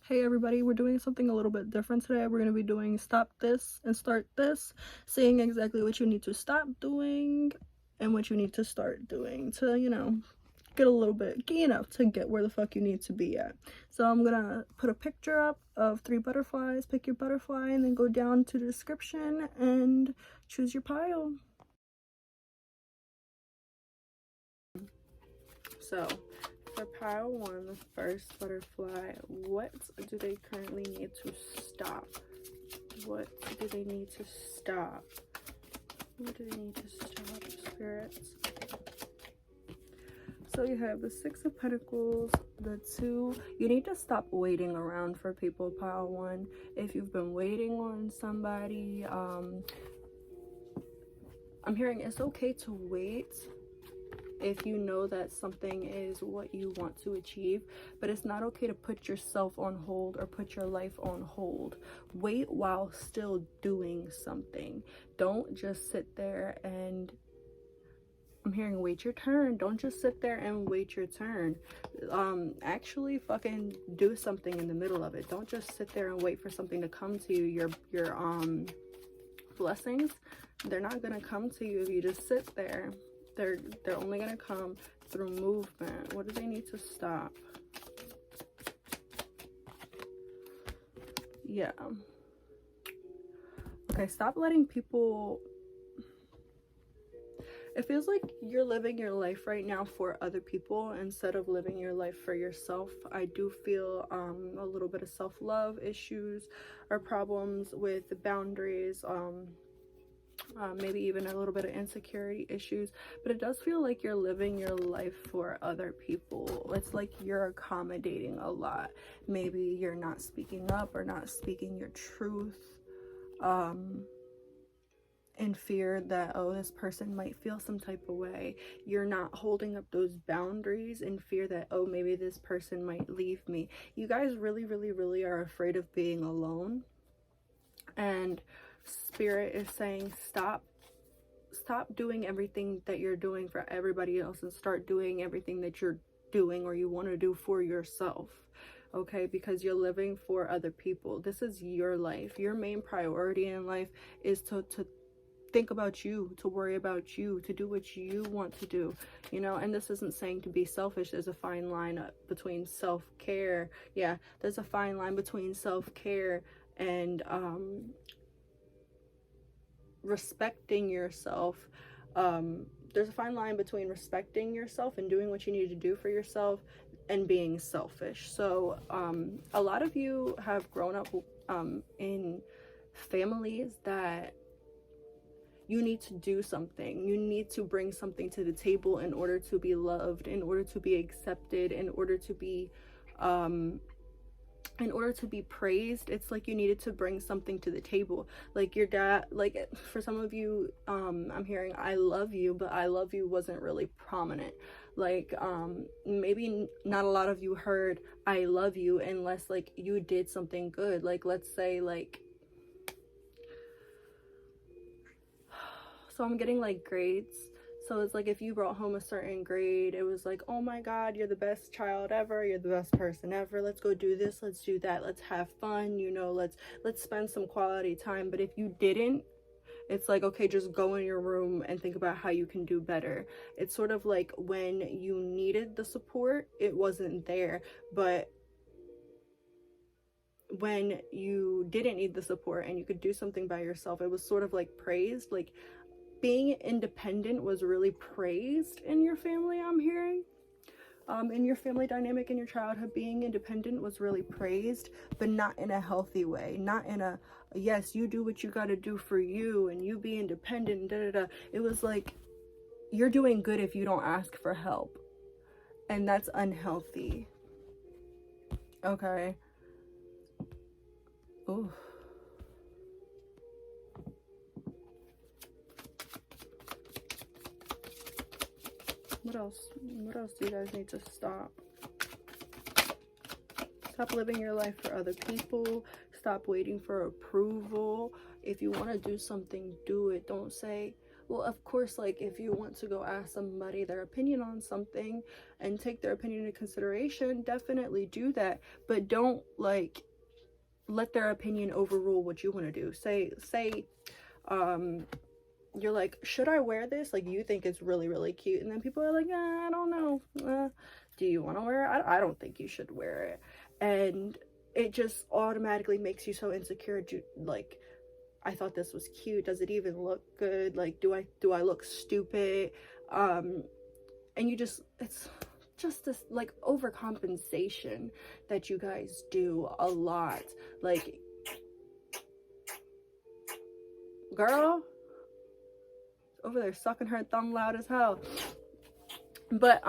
Hey everybody, we're doing something a little bit different today. We're going to be doing stop this and start this, saying exactly what you need to stop doing and what you need to start doing to, get a little bit key enough to get where the fuck you need to be at. So I'm going to put a picture up of 3 butterflies, pick your butterfly, and then go down to the description and choose your pile. So for pile 1, the first butterfly, what do they currently need to stop? What do they need to stop? What do they need to stop, spirits? So you have the 6 of Pentacles, the 2. You need to stop waiting around for people, pile 1. If you've been waiting on somebody, I'm hearing it's okay to wait if you know that something is what you want to achieve, but it's not okay to put yourself on hold or put your life on hold. Wait while still doing something. Don't just sit there and, I'm hearing, wait your turn. Don't just sit there and wait your turn. Actually fucking do something in the middle of it. Don't just sit there and wait for something to come to you. Your blessings, they're not gonna come to you if you just sit there. They're only gonna come through movement. What do they need to stop? Yeah. Okay, stop letting people... It feels like you're living your life right now for other people instead of living your life for yourself. I do feel a little bit of self-love issues or problems with the boundaries, maybe even a little bit of insecurity issues, but it does feel like you're living your life for other people. It's like you're accommodating a lot. Maybe you're not speaking up or not speaking your truth in fear that, oh, this person might feel some type of way. You're not holding up those boundaries in fear that, oh, maybe this person might leave me. You guys really are afraid of being alone, and Spirit is saying stop doing everything that you're doing for everybody else and start doing everything that you're doing or you want to do for yourself. Okay, because you're living for other people. This is your life. Your main priority in life is to think about you, to worry about you, to do what you want to do, you know. And this isn't saying to be selfish. There's a fine line between self-care. Yeah, there's a fine line between self-care and respecting yourself. There's a fine line between respecting yourself and doing what you need to do for yourself and being selfish. So a lot of you have grown up in families that you need to do something. You need to bring something to the table in order to be loved, in order to be accepted, in order to be praised. It's like you needed to bring something to the table. Like your dad, like for some of you, I'm hearing I love you, but I love you wasn't really prominent. Like maybe not a lot of you heard I love you unless like you did something good. Like let's say like, so I'm getting like grades. So it's like if you brought home a certain grade, it was like, oh my God, you're the best child ever. You're the best person ever. Let's go do this. Let's do that. Let's have fun. You know, let's spend some quality time. But if you didn't, it's like, okay, just go in your room and think about how you can do better. It's sort of like when you needed the support, it wasn't there. But when you didn't need the support and you could do something by yourself, it was sort of like praised. Like being independent was really praised in your family, I'm hearing. In your family dynamic in your childhood, being independent was really praised, but not in a healthy way. Not in a, yes, you do what you got to do for you and you be independent, da da da. It was like, you're doing good if you don't ask for help. And that's unhealthy. Okay. Ooh. What else do you guys need to stop? Stop living your life for other people. Stop waiting for approval. If you want to do something, do it. Don't say, Well, of course, like, if you want to go ask somebody their opinion on something and take their opinion into consideration, definitely do that. But don't, like, let their opinion overrule what you want to do. Say, you're like, should I wear this? Like, you think it's really, really cute. And then people are like, I don't know. Do you want to wear it? I don't think you should wear it. And it just automatically makes you so insecure. Like, I thought this was cute. Does it even look good? Like, do I look stupid? And it's just this, like, overcompensation that you guys do a lot. Like, girl, over there sucking her thumb loud as hell. But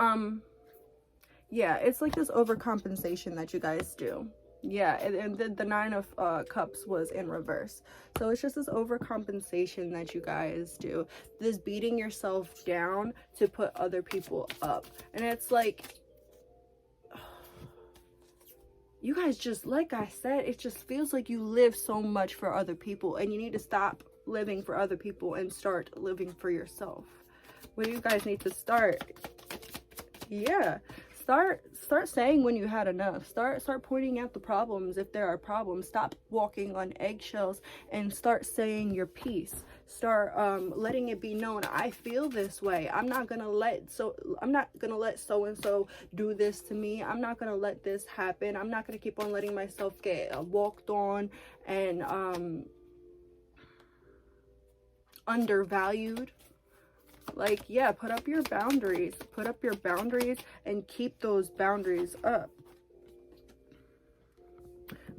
yeah, it's like this overcompensation that you guys do. Yeah, and the Nine of Cups was in reverse. So it's just this overcompensation that you guys do. This beating yourself down to put other people up. And it's like, you guys just, like I said, it just feels like you live so much for other people. And you need to stop living for other people and start living for yourself. Where you guys need to start. Yeah. Start saying when you had enough. Start pointing out the problems if there are problems. Stop walking on eggshells and start saying your piece. Start letting it be known, I feel this way. I'm not gonna let so and so do this to me. I'm not gonna let this happen. I'm not gonna keep on letting myself get walked on and undervalued. Like, yeah, put up your boundaries and keep those boundaries up.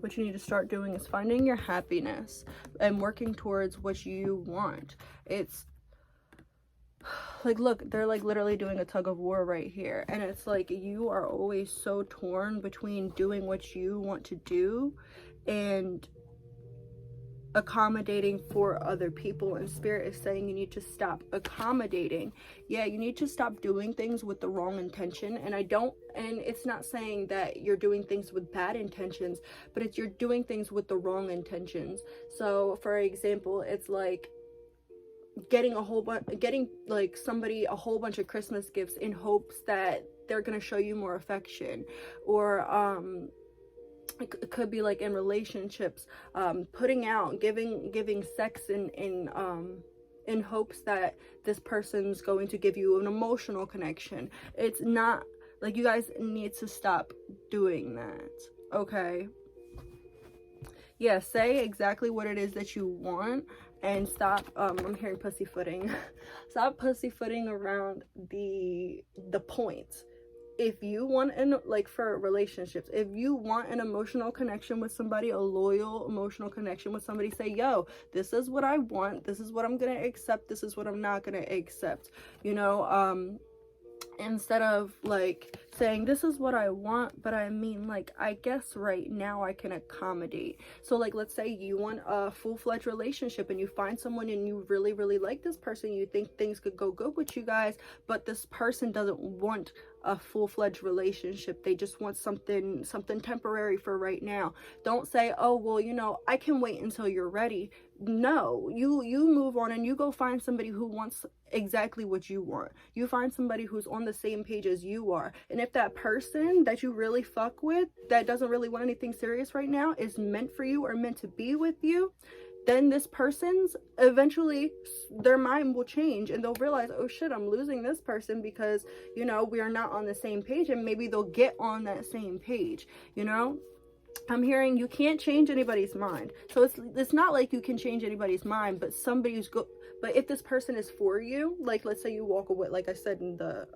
What you need to start doing is finding your happiness and working towards what you want. It's like, look, they're like literally doing a tug of war right here, and it's like you are always so torn between doing what you want to do and accommodating for other people. And Spirit is saying you need to stop accommodating. Yeah, you need to stop doing things with the wrong intention. And it's not saying that you're doing things with bad intentions, but it's you're doing things with the wrong intentions. So for example, it's like getting like somebody a whole bunch of Christmas gifts in hopes that they're gonna show you more affection, or it could be like in relationships, putting out, giving sex in hopes that this person's going to give you an emotional connection. It's not, like, you guys need to stop doing that, okay? Yeah, say exactly what it is that you want and stop, I'm hearing pussyfooting. Stop pussyfooting around the point. If you want for relationships, if you want an emotional connection with somebody, a loyal emotional connection with somebody, say, yo, this is what I want, this is what I'm gonna accept, this is what I'm not gonna accept, you know, instead of like saying this is what I want, but I mean, like, I guess right now I can accommodate. So like, let's say you want a full-fledged relationship and you find someone and you really, really like this person, you think things could go good with you guys, but this person doesn't want a full-fledged relationship. They just want something temporary for right now. Don't say, oh, well, you know, I can wait until you're ready. No, you move on and you go find somebody who wants exactly what you want. You find somebody who's on the same page as you are. And if that person that you really fuck with, that doesn't really want anything serious right now, is meant for you or meant to be with you, then this person's eventually, their mind will change and they'll realize, oh shit, I'm losing this person because, you know, we are not on the same page, and maybe they'll get on that same page, you know? I'm hearing you can't change anybody's mind. So it's not like you can change anybody's mind, but but if this person is for you, like, let's say you walk away, like I said in the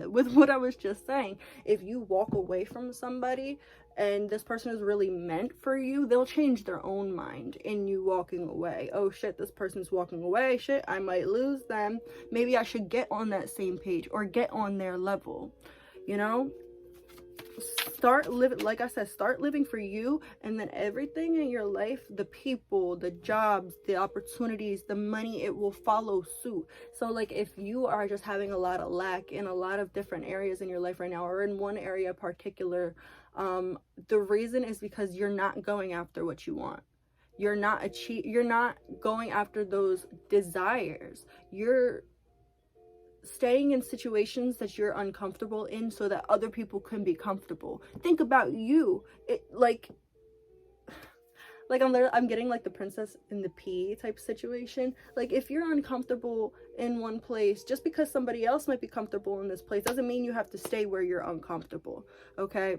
with what I was just saying, if you walk away from somebody and this person is really meant for you, they'll change their own mind in you walking away. Oh shit, this person's walking away, shit, I might lose them, maybe I should get on that same page or get on their level, you know? Start living, like I said, start living for you, and then everything in your life, the people, the jobs, the opportunities, the money, it will follow suit. So like, if you are just having a lot of lack in a lot of different areas in your life right now, or in one area particular, the reason is because you're not going after what you want. You're not going after those desires. You're staying in situations that you're uncomfortable in so that other people can be comfortable. Think about you. I'm getting like the princess in the pea type situation. Like, if you're uncomfortable in one place, just because somebody else might be comfortable in this place doesn't mean you have to stay where you're uncomfortable. Okay,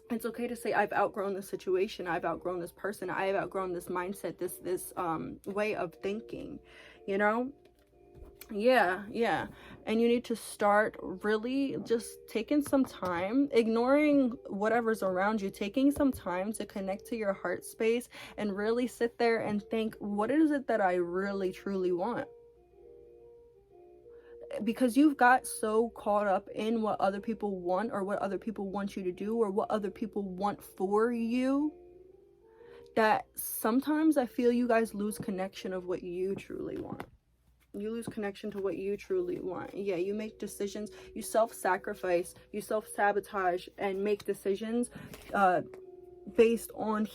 it's okay to say, I've outgrown this situation, I've outgrown this person, I have outgrown this mindset, this way of thinking, you know. Yeah. And you need to start really just taking some time, ignoring whatever's around you, taking some time to connect to your heart space and really sit there and think, what is it that I really truly want? Because you've got so caught up in what other people want, or what other people want you to do, or what other people want for you, that sometimes I feel you guys lose connection of what you truly want. You lose connection to what you truly want. Yeah, you make decisions, you self-sacrifice, you self-sabotage, and make decisions based on,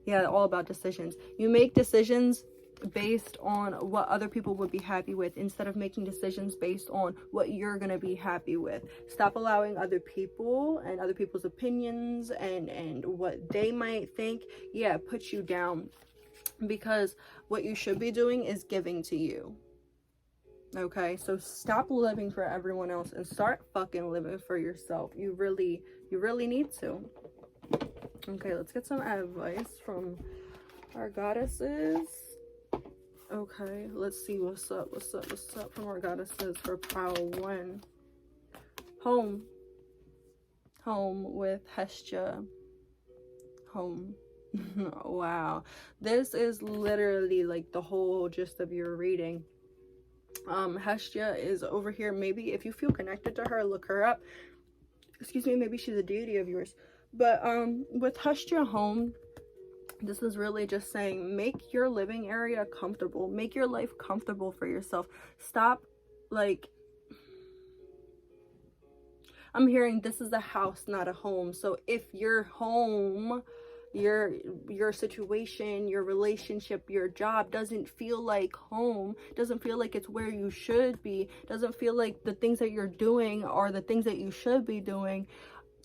yeah, all about decisions. You make decisions based on what other people would be happy with, instead of making decisions based on what you're gonna be happy with. Stop allowing other people and other people's opinions and what they might think, yeah, put you down. Because what you should be doing is giving to you. Okay, so stop living for everyone else and start fucking living for yourself. You really need to. Okay, let's get some advice from our goddesses. Okay, let's see what's up from our goddesses for pile 1. Home with Hestia. Home. Wow, this is literally like the whole gist of your reading. Hestia is over here. Maybe if you feel connected to her, look her up. Excuse me, maybe she's a deity of yours. But with Hestia home, this is really just saying, make your living area comfortable, make your life comfortable for yourself. Stop, like, I'm hearing this is a house, not a home. So if your home, your situation, your relationship, your job doesn't feel like home, doesn't feel like it's where you should be, doesn't feel like the things that you're doing are the things that you should be doing,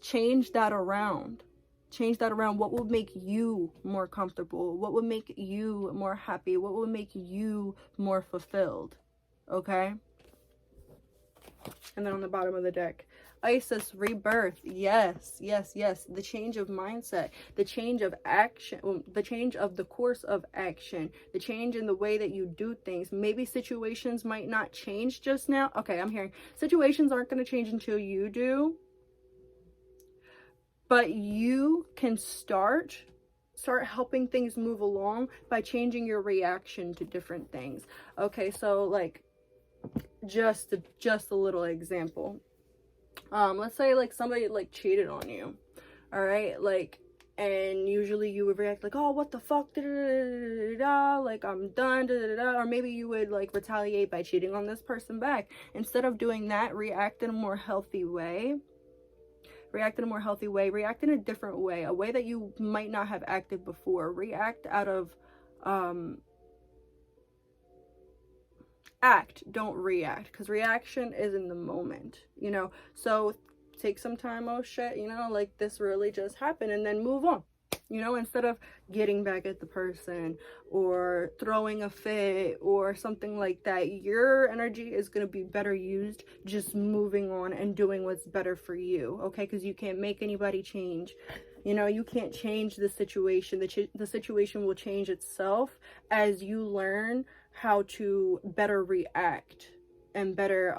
change that around. Change that around. What would make you more comfortable? What would make you more happy? What would make you more fulfilled? Okay? And then on the bottom of the deck, Isis, rebirth. Yes. The change of mindset, the change of action, the change of the course of action, the change in the way that you do things. Maybe situations might not change just now. Okay, I'm hearing situations aren't going to change until you do. But you can start helping things move along by changing your reaction to different things. Okay, so like just a little example. Let's say like somebody like cheated on you, all right, like, and usually you would react like, oh, what the fuck, da, da, da, da, da, like, I'm done, da, da, da. Or maybe you would like retaliate by cheating on this person back. Instead of doing that, react in a more healthy way. React in a different way, a way that you might not have acted before. React out of act, don't react, because reaction is in the moment, you know. So take some time, oh shit, you know, like this really just happened, and then move on, you know, instead of getting back at the person or throwing a fit or something like that. Your energy is going to be better used just moving on and doing what's better for you, okay? Because you can't make anybody change, you know. You can't change the situation. The situation will change itself as you learn how to better react and better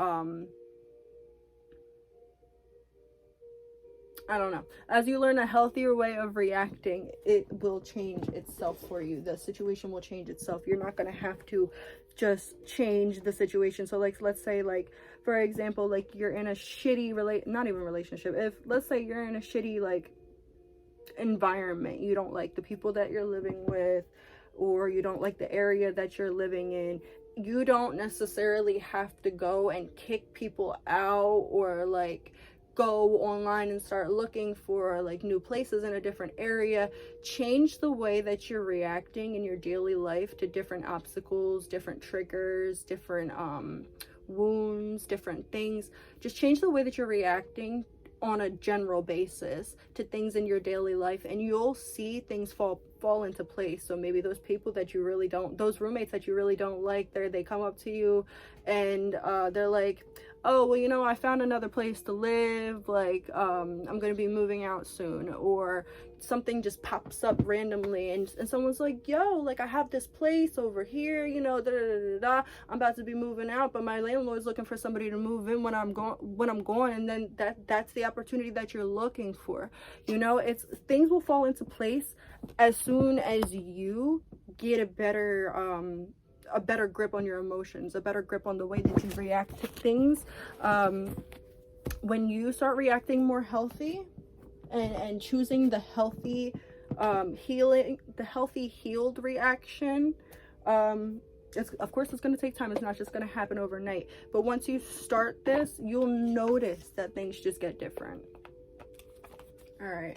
I don't know. As you learn a healthier way of reacting, it will change itself for you. The situation will change itself. You're not going to have to just change the situation. So like, let's say like, for example, like you're in a shitty not even relationship. If let's say you're in a shitty like environment, you don't like the people that you're living with, or you don't like the area that you're living in, you don't necessarily have to go and kick people out or like go online and start looking for like new places in a different area. Change the way that you're reacting in your daily life to different obstacles, different triggers, different wounds, different things. Just change the way that you're reacting on a general basis to things in your daily life, and you'll see things fall into place. So maybe those people that you really don't, those roommates that you really don't like, they come up to you and they're like, oh, well, you know, I found another place to live, like I'm gonna be moving out soon. Or something just pops up randomly and someone's like, yo, like I have this place over here, you know, I'm about to be moving out, but my landlord's looking for somebody to move in when I'm gone. And then that's the opportunity that you're looking for. You know, it's things will fall into place as soon as you get a better grip on your emotions, a better grip on the way that you react to things. When you start reacting more healthy and choosing the healthy healed reaction, of course it's going to take time. It's not just going to happen overnight, but once you start this, you'll notice that things just get different. All right,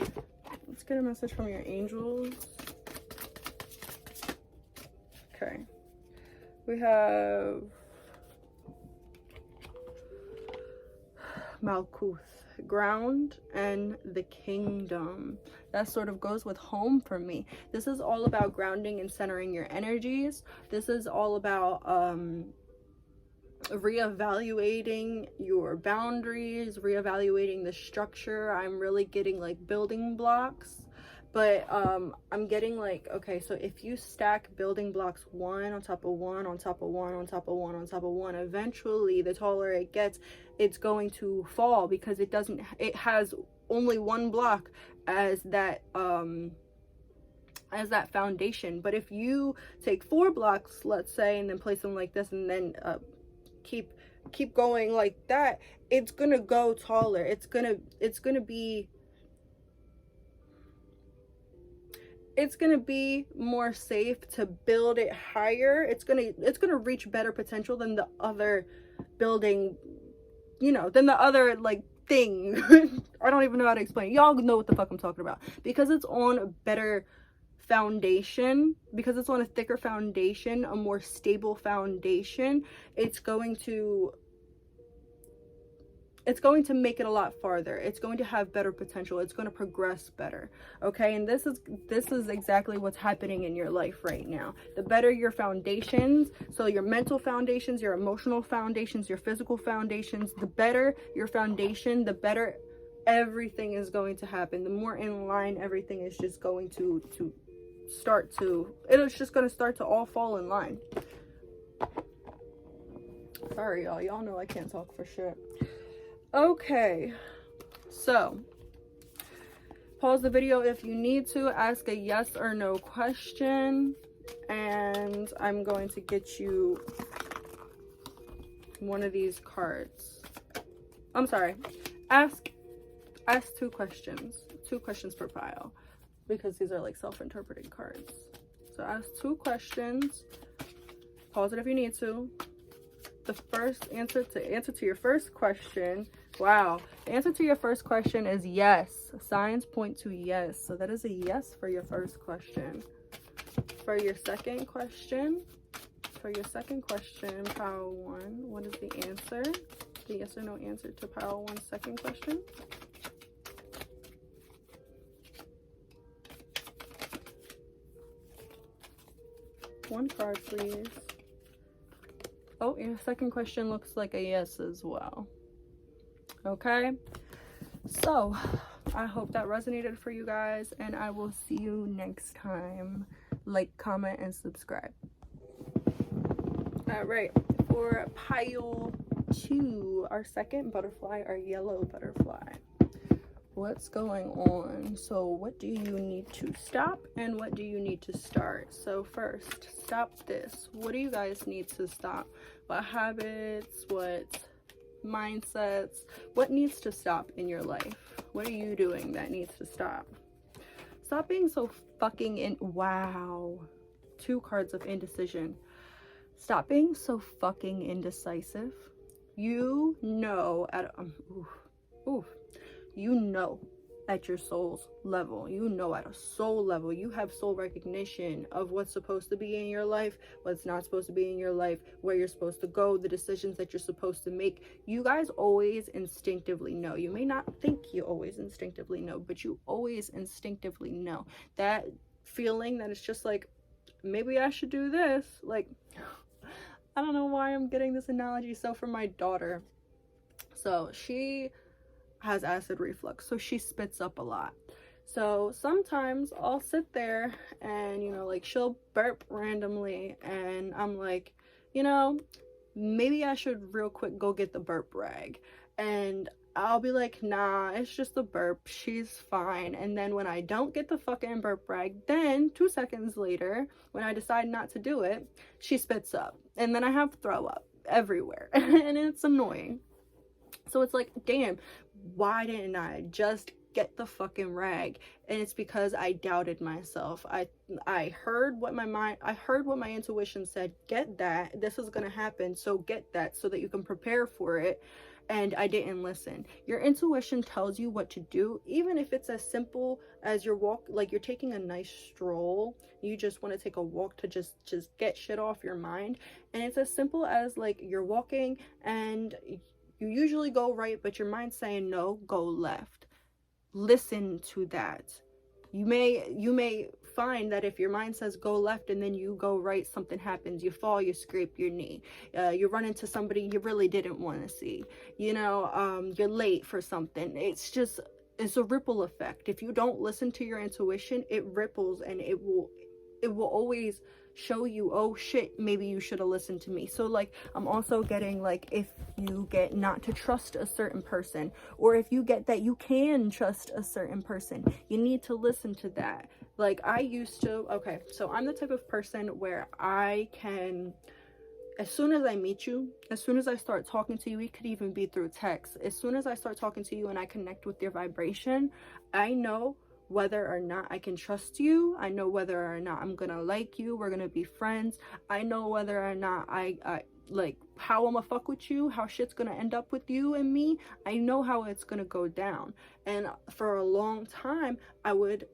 let's get a message from your angels. Okay, we have Malkuth, ground, and the kingdom. That sort of goes with home for me. This is all about grounding and centering your energies. This is all about reevaluating your boundaries, reevaluating the structure. I'm really getting like building blocks, but I'm getting like, okay, so if you stack building blocks one on top of one on top of one on top of one on top of one, eventually the taller it gets, it's going to fall, because it has only one block as that foundation. But if you take 4 blocks, let's say, and then place them like this, and then keep going like that, it's gonna go taller. It's gonna be more safe to build it higher. It's gonna reach better potential than the other building, you know, than the other like thing. I don't even know how to explain. Y'all know what the fuck I'm talking about, because it's on a better foundation, because it's on a thicker foundation, a more stable foundation. It's going to make it a lot farther. It's going to have better potential. It's going to progress better. Okay, and this is exactly what's happening in your life right now. The better your foundations, so your mental foundations, your emotional foundations, your physical foundations, the better your foundation, the better everything is going to happen. The more in line everything is just going to start to, it's just going to start to all fall in line. Sorry, y'all know I can't talk for shit. Okay, so pause the video if you need to, ask a yes or no question, and I'm going to get you one of these cards. I'm sorry, ask 2 questions per pile, because these are like self-interpreting cards. So ask 2 questions, pause it if you need to. The first answer to your first question, wow, the answer to your first question is yes. Signs point to yes, so that is a yes for your first question. For your second question, pile 1, what is the answer? The yes or no answer to pile 1's second question. One card, please. Oh, your second question looks like a yes as well. Okay, so I hope that resonated for you guys, and I will see you next time. Like, comment, and subscribe. All right, for pile 2, our second butterfly, our yellow butterfly. What's going on? So what do you need to stop, and what do you need to start? So first, stop this. What do you guys need to stop? What habits, what mindsets, what needs to stop in your life? What are you doing that needs to stop? Stop being so fucking wow, 2 cards of indecision. Stop being so fucking indecisive. You know, you know at your soul's level, you know at a soul level, you have soul recognition of what's supposed to be in your life, what's not supposed to be in your life, where you're supposed to go, the decisions that you're supposed to make. You guys always instinctively know. You may not think you always instinctively know, but you always instinctively know. That feeling that it's just like, maybe I should do this. Like, I don't know why I'm getting this analogy. So for my daughter, so she has acid reflux, so she spits up a lot. So sometimes I'll sit there and, you know, like she'll burp randomly and I'm like, you know, maybe I should real quick go get the burp rag. And I'll be like, nah, it's just a burp, she's fine. And then when I don't get the fucking burp rag, then 2 seconds later, when I decide not to do it, she spits up. And then I have throw up everywhere. And it's annoying. So it's like, damn, why didn't I just get the fucking rag? And it's because I doubted myself. I heard what my intuition said, get that, this is gonna happen, so get that so that you can prepare for it. And I didn't listen. Your intuition tells you what to do, even if it's as simple as your walk, like you're taking a nice stroll, you just want to take a walk to just get shit off your mind. And it's as simple as like you're walking and you usually go right, but your mind's saying no, go left. Listen to that. You may find that if your mind says go left and then you go right, something happens. You fall, you scrape your knee. You run into somebody you really didn't want to see. You know, you're late for something. It's a ripple effect. If you don't listen to your intuition, it ripples and it will always show you, oh shit, maybe you should have listened to me. So like, I'm also getting like, if you get not to trust a certain person, or if you get that you can trust a certain person, you need to listen to that. Like I used to, okay, so I'm the type of person where I can, as soon as I meet you, as soon as I start talking to you, it could even be through text, as soon as I start talking to you and I connect with your vibration, I know whether or not I can trust you. I know whether or not I'm gonna like you, we're gonna be friends. I know whether or not I like how I'm gonna fuck with you, how shit's gonna end up with you and me. I know how it's gonna go down. And for a long time I would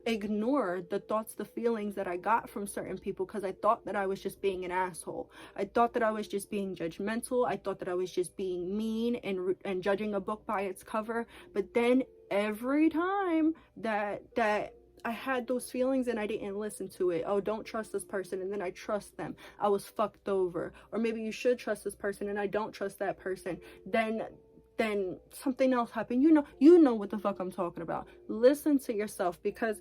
ignore the thoughts, the feelings that I got from certain people because I thought that I was just being an asshole. I thought that I was just being judgmental. I thought that I was just being mean and judging a book by its cover. But then every time that I had those feelings and I didn't listen to it, oh, don't trust this person, and then I trust them, I was fucked over. Or maybe you should trust this person and I don't trust that person, then something else happened. You know what the fuck I'm talking about. Listen to yourself, because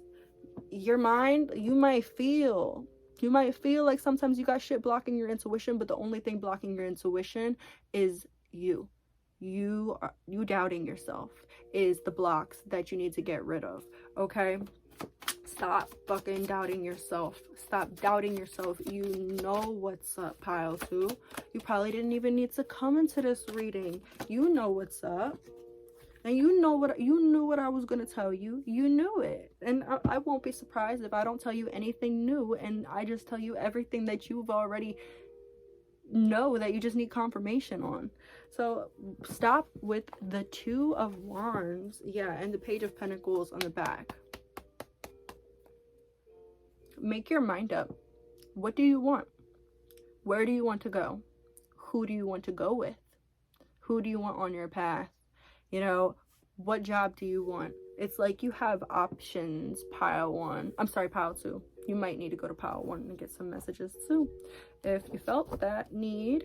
your mind, you might feel like sometimes you got shit blocking your intuition, but the only thing blocking your intuition is you doubting yourself is the blocks that you need to get rid of. Okay, stop fucking doubting yourself. Stop doubting yourself. You know what's up, pile 2. You probably didn't even need to come into this reading. You know what's up. And you knew what I was gonna tell you. You knew it. And I won't be surprised if I don't tell you anything new and I just tell you everything that you've already know, that you just need confirmation on. So stop with the 2 of Wands, yeah, and the Page of Pentacles on the back. Make your mind up. What do you want? Where do you want to go? Who do you want to go with? Who do you want on your path? You know, what job do you want? It's like you have options, pile 1. I'm sorry, pile 2. You might need to go to pile 1 and get some messages too, if you felt that need.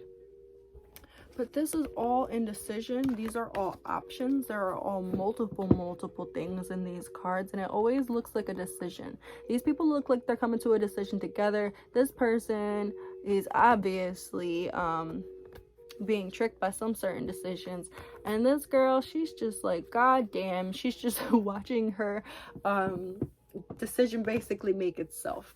But this is all indecision. These are all options. There are all multiple things in these cards, and it always looks like a decision. These people look like they're coming to a decision together. This person is obviously being tricked by some certain decisions, and this girl, she's just like, god damn, she's just watching her decision basically make itself.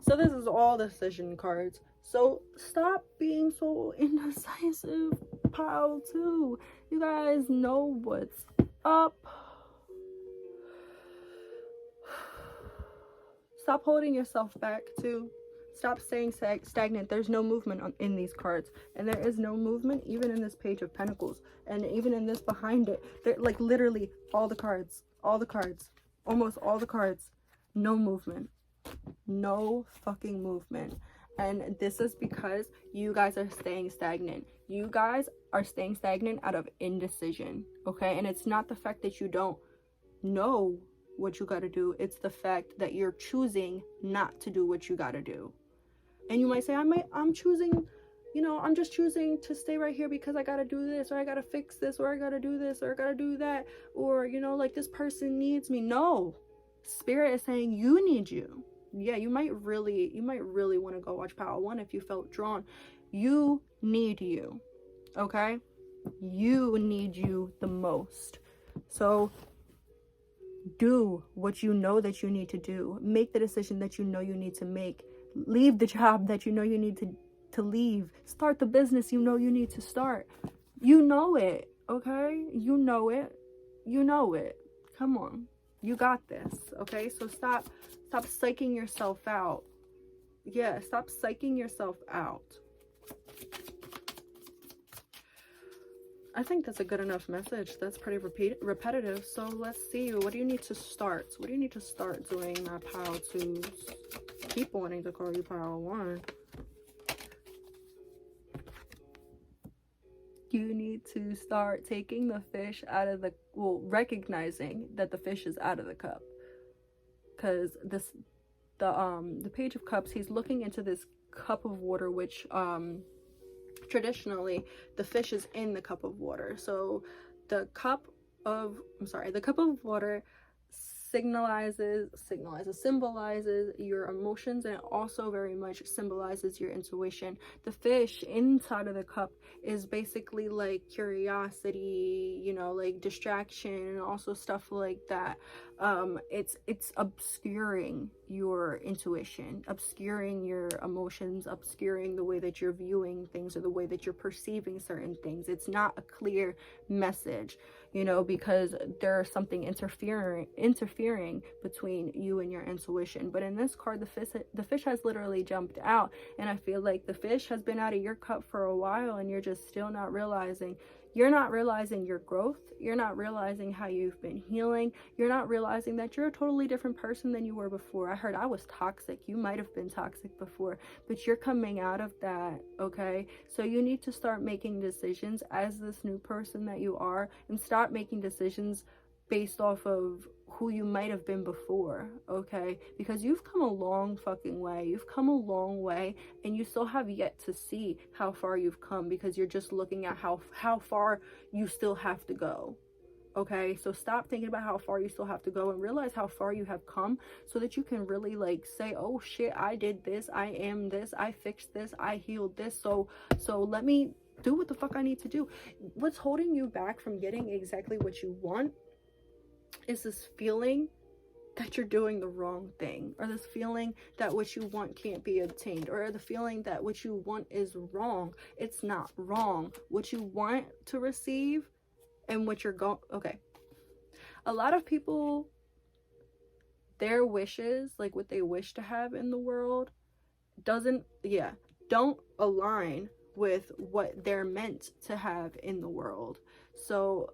So this is all decision cards. So stop being so indecisive, pile 2. You guys know what's up. Stop holding yourself back too. Stop staying stagnant. There's no movement in these cards, and there is no movement even in this Page of Pentacles, and even in this behind it. They're like literally all the cards, almost all the cards, no movement, no fucking movement. And this is because you guys are staying stagnant. You guys are staying stagnant out of indecision, okay? And it's not the fact that you don't know what you got to do, it's the fact that you're choosing not to do what you got to do. And you might say, I'm choosing, you know, I'm just choosing to stay right here because I got to do this, or I got to fix this, or I got to do this, or I got to do that, or, you know, like this person needs me. No, Spirit is saying you need you. Yeah, you might really want to go watch Power 1 if you felt drawn. You need you, okay? You need you the most. So do what you know that you need to do. Make the decision that you know you need to make. Leave the job that you know you need to leave. Start the business you know you need to start. You know it, okay? You know it. You know it. Come on. You got this, okay? So stop psyching yourself out. Yeah, stop psyching yourself out. I think that's a good enough message. That's pretty repetitive. So let's see. What do you need to start? What do you need to start doing, my Power 2s? Keep wanting to call you Power 1. You need to start taking the fish out of the, well, recognizing that the fish is out of the cup. Because the Page of Cups, he's looking into this cup of water, which traditionally the fish is in the cup of water. So the cup of water symbolizes your emotions, and it also very much symbolizes your intuition. The fish inside of the cup is basically like curiosity, you know, like distraction, and also stuff like that. It's obscuring your intuition, obscuring your emotions, obscuring the way that you're viewing things or the way that you're perceiving certain things. It's not a clear message, you know, because there's something interfering between you and your intuition. But in this card, the fish has literally jumped out, and I feel like the fish has been out of your cup for a while, and you're just still not realizing. You're not realizing your growth. You're not realizing how you've been healing. You're not realizing that you're a totally different person than you were before. I heard I was toxic. You might have been toxic before, but you're coming out of that, okay? So you need to start making decisions as this new person that you are, and start making decisions based off of who you might have been before, okay? Because you've come a long fucking way. You've come a long way, and you still have yet to see how far you've come, because you're just looking at how far you still have to go, okay? So stop thinking about how far you still have to go and realize how far you have come, so that you can really like say, oh shit, I did this, I am this, I fixed this, I healed this, so let me do what the fuck I need to do. What's holding you back from getting exactly what you want is this feeling that you're doing the wrong thing, or this feeling that what you want can't be obtained, or the feeling that what you want is wrong. It's not wrong. What you want to receive and what you're going, okay, a lot of people, their wishes, like what they wish to have in the world, don't align with what they're meant to have in the world. So,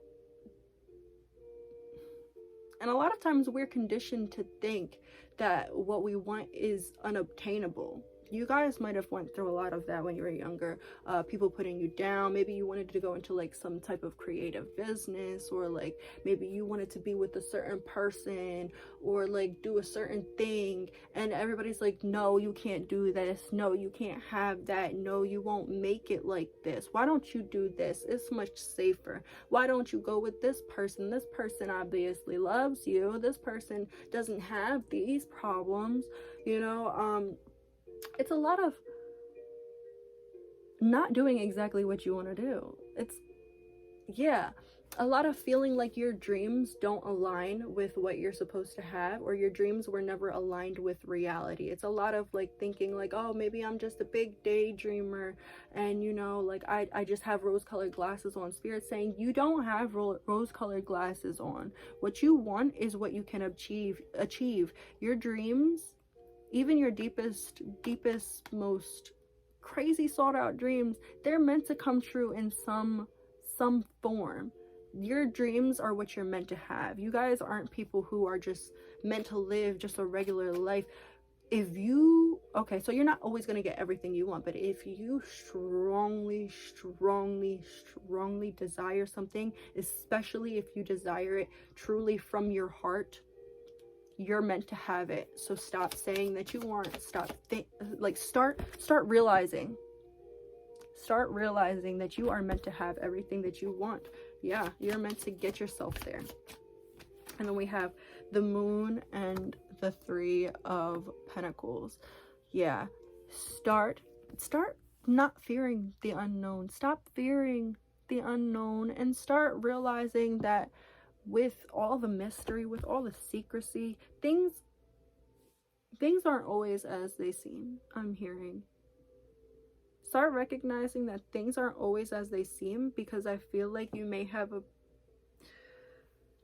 and a lot of times we're conditioned to think that what we want is unobtainable. You guys might have went through a lot of that when you were younger. People putting you down. Maybe you wanted to go into like some type of creative business, or like maybe you wanted to be with a certain person, or like do a certain thing, and everybody's like, no, you can't do this, no, you can't have that, no, you won't make it like this, why don't you do this, it's much safer, why don't you go with this person obviously loves you, this person doesn't have these problems, you know. It's a lot of not doing exactly what you want to do. It's, yeah, a lot of feeling like your dreams don't align with what you're supposed to have, or your dreams were never aligned with reality. It's a lot of like thinking like, oh, maybe I'm just a big daydreamer, and you know, like I just have rose-colored glasses on. Spirit saying you don't have rose-colored glasses on. What you want is what you can achieve. Your dreams Even your deepest, most crazy sought out dreams, they're meant to come true in some form. Your dreams are what you're meant to have. You guys aren't people who are just meant to live just a regular life. If you, okay, so you're not always going to get everything you want, but if you strongly desire something, especially if you desire it truly from your heart, you're meant to have it. So stop saying that you want, start realizing that you are meant to have everything that you want. Yeah, you're meant to get yourself there. And then we have the Moon and the Three of Pentacles. Yeah, start not fearing the unknown. Stop fearing the unknown and start realizing that with all the mystery, with all the secrecy, things aren't always as they seem. I'm hearing. Start recognizing that things aren't always as they seem, because I feel like you may have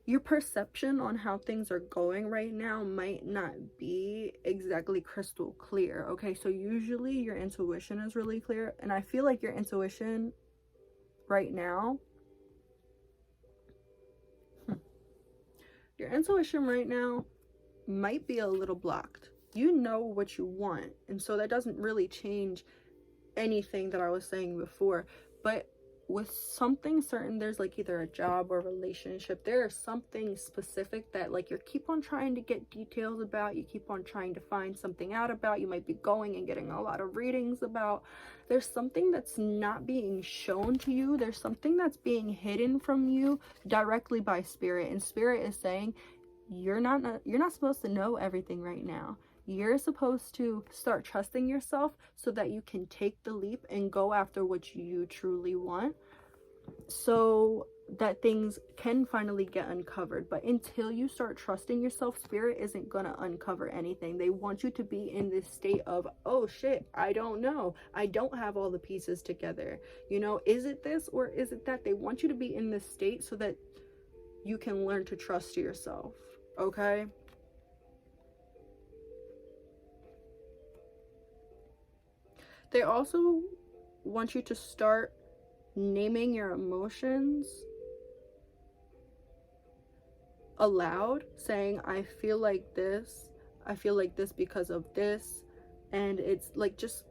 your perception on how things are going right now might not be exactly crystal clear. Okay, so usually your intuition is really clear, and I feel like your intuition right now, might be a little blocked. You know what you want, and so that doesn't really change anything that I was saying before. But with something certain, there's like either a job or relationship, there's something specific that like you keep on trying to get details about, you keep on trying to find something out about, you might be going and getting a lot of readings about. There's something that's not being shown to you, there's something that's being hidden from you directly by Spirit, and Spirit is saying you're not supposed to know everything right now. You're supposed to start trusting yourself so that you can take the leap and go after what you truly want, so that things can finally get uncovered. But until you start trusting yourself, Spirit isn't gonna uncover anything. They want you to be in this state of, oh shit, I don't know, I don't have all the pieces together, you know, is it this or is it that? They want you to be in this state so that you can learn to trust yourself. Okay, they also want you to start naming your emotions aloud, saying, I feel like this because of this. And it's like, just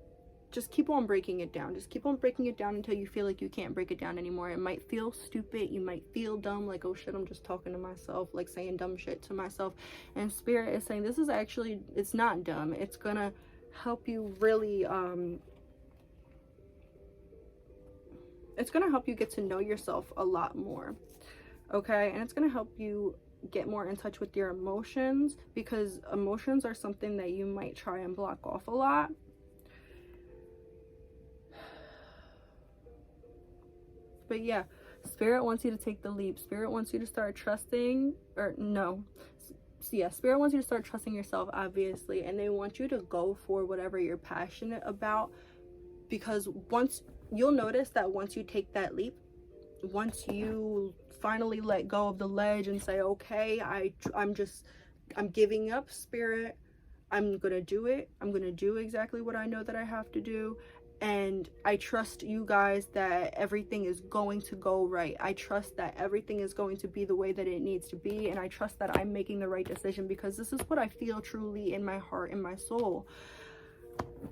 keep on breaking it down. Just keep on breaking it down until you feel like you can't break it down anymore. It might feel stupid, you might feel dumb, like, oh shit, I'm just talking to myself, like saying dumb shit to myself. And Spirit is saying this is actually, it's not dumb. It's gonna help you really it's gonna help you get to know yourself a lot more. Okay, and it's gonna help you get more in touch with your emotions, because emotions are something that you might try and block off a lot. But yeah, Spirit wants you to take the leap. Spirit wants you to start trusting, or no, yeah, Spirit wants you to start trusting yourself, obviously, and they want you to go for whatever you're passionate about, because you'll notice that once you take that leap, once you finally let go of the ledge and say, okay, I'm giving up, Spirit, I'm gonna do it, I'm gonna do exactly what I know that I have to do, and I trust you guys that everything is going to go right. I trust that everything is going to be the way that it needs to be, and I trust that I'm making the right decision, because this is what I feel truly in my heart and my soul.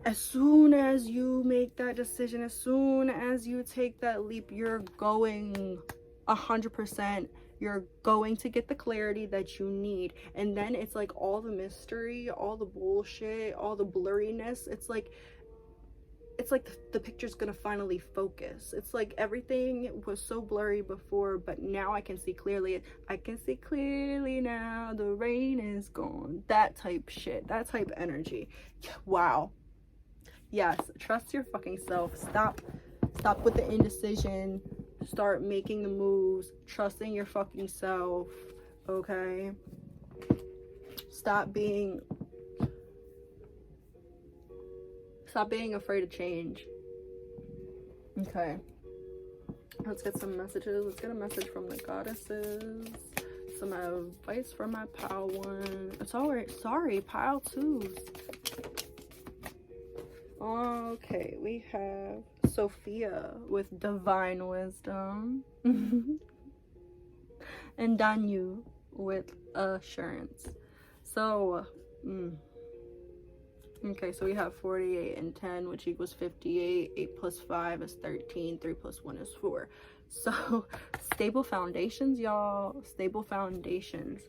As soon as you make that decision, as soon as you take that leap, you're going 100%, you're going to get the clarity that you need. And then it's like all the mystery, all the bullshit, all the blurriness, it's like the picture's gonna finally focus. It's like everything was so blurry before, but now I can see clearly. I can see clearly now, the rain is gone. That type shit, that type energy. Wow. Yes, trust your fucking self. Stop with the indecision. Start making the moves, trusting your fucking self. Okay, stop being afraid of change. Okay, let's get some messages. Let's get a message from the goddesses, some advice from my pile one. It's all right. Sorry, pile twos. Okay, we have Sophia with divine wisdom. And Danyu with assurance. So, okay, so we have 48 and 10, which equals 58. 8 plus 5 is 13. 3 plus 1 is 4. So, stable foundations, y'all. Stable foundations.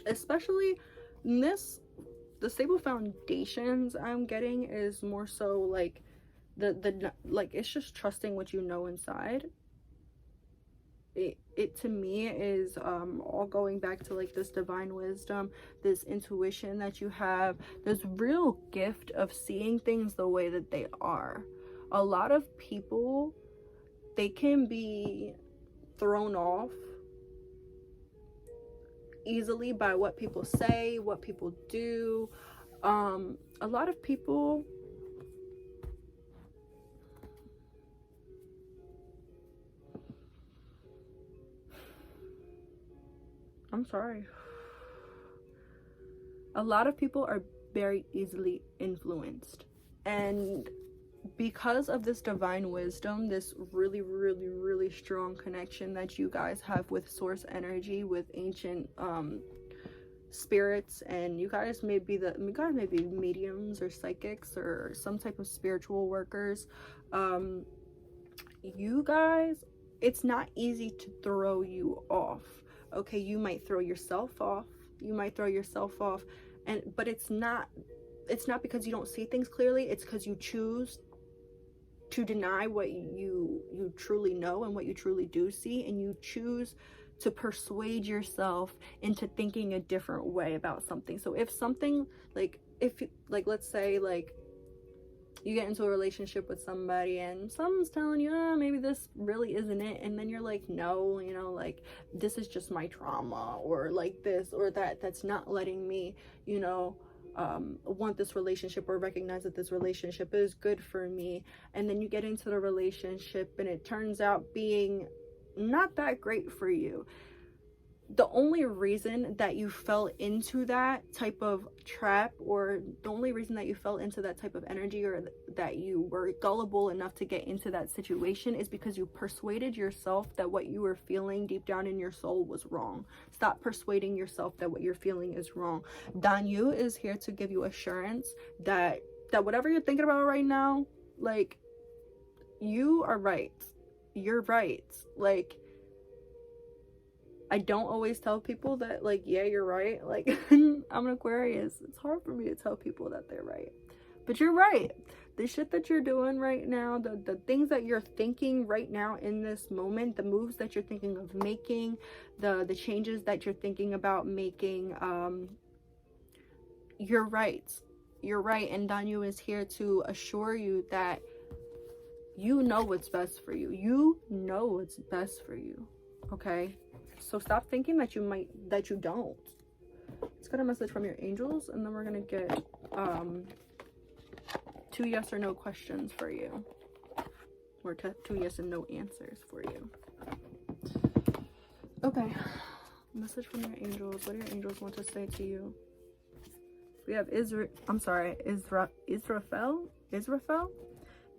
Especially in this, the stable foundations I'm getting is more so like like it's just trusting what you know inside. It to me is all going back to like this divine wisdom, this intuition that you have, this real gift of seeing things the way that they are. A lot of people, they can be thrown off easily by what people say, what people do. A lot of people, I'm sorry, a lot of people are very easily influenced, and because of this divine wisdom, this really, really, really strong connection that you guys have with source energy, with ancient spirits, and you guys may be mediums or psychics or some type of spiritual workers. You guys, it's not easy to throw you off. Okay, you might throw yourself off, but it's not because you don't see things clearly. It's because you choose to deny what you truly know and what you truly do see, and you choose to persuade yourself into thinking a different way about something. So if something, like, let's say like you get into a relationship with somebody and someone's telling you, maybe this really isn't it, and then you're like, no, you know, like, this is just my trauma, or like this or that's not letting me, you know, want this relationship, or recognize that this relationship is good for me. And then you get into the relationship and it turns out being not that great for you. The only reason that you fell into that type of trap, or the only reason that you fell into that type of energy, or that you were gullible enough to get into that situation, is because you persuaded yourself that what you were feeling deep down in your soul was wrong. Stop persuading yourself that what you're feeling is wrong. Danyu is here to give you assurance that whatever you're thinking about right now, like, you are right. You're right. Like, I don't always tell people that, like, yeah, you're right. Like, I'm an Aquarius. It's hard for me to tell people that they're right. But you're right. The shit that you're doing right now, the things that you're thinking right now in this moment, the moves that you're thinking of making, the changes that you're thinking about making, you're right. You're right. And Danyu is here to assure you that you know what's best for you. You know what's best for you. Okay? So stop thinking that you don't. Let's get a message from your angels, and then we're gonna get 2 yes or no questions for you, or 2 yes and no answers for you. Okay, message from your angels. What do your angels want to say to you? We have Israfel,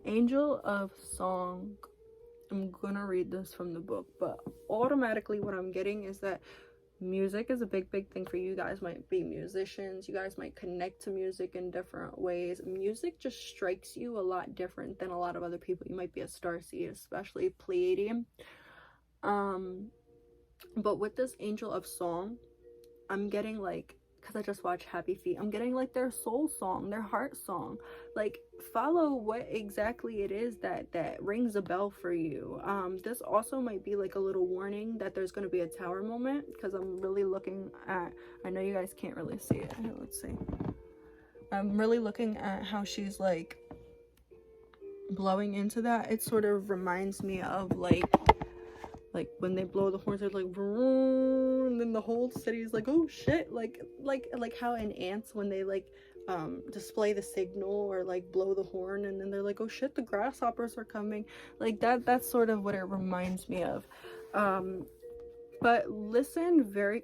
angel of song. I'm gonna read this from the book, but automatically what I'm getting is that music is a big thing for you. You guys might be musicians. You guys might connect to music in different ways. Music just strikes you a lot different than a lot of other people. You might be a starseed, especially Pleiadian. But with this angel of song, I'm getting, like, because I just watched Happy Feet, I'm getting like their soul song, their heart song. Like, follow what exactly it is that rings a bell for you. This also might be like a little warning that there's going to be a tower moment, because I'm really looking at, I know you guys can't really see it. Here, let's see. I'm really looking at how she's like blowing into that. It sort of reminds me of like when they blow the horns, they're like, and then the whole city is like, oh shit, like how in ants, when they like display the signal or like blow the horn, and then they're like, oh shit, the grasshoppers are coming. Like that's sort of what it reminds me of. But listen very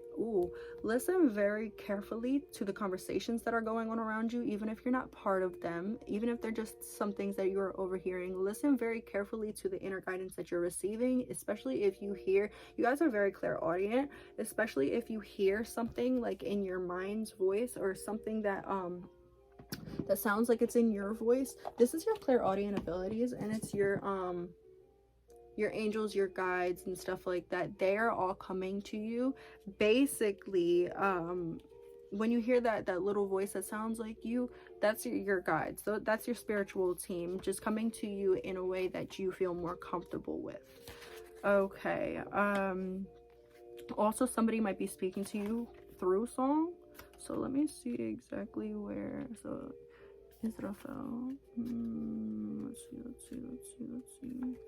carefully to the conversations that are going on around you, even if you're not part of them, even if they're just some things that you're overhearing. Listen very carefully to the inner guidance that you're receiving, especially if you hear, you guys are very clairaudient, especially if you hear something like in your mind's voice, or something that that sounds like it's in your voice. This is your clairaudient abilities, and it's your angels, your guides, and stuff like that. They are all coming to you. Basically, when you hear that little voice that sounds like you, that's your guides. So that's your spiritual team just coming to you in a way that you feel more comfortable with. Okay. Also, somebody might be speaking to you through song. So let me see exactly where. So Israfel. Let's see.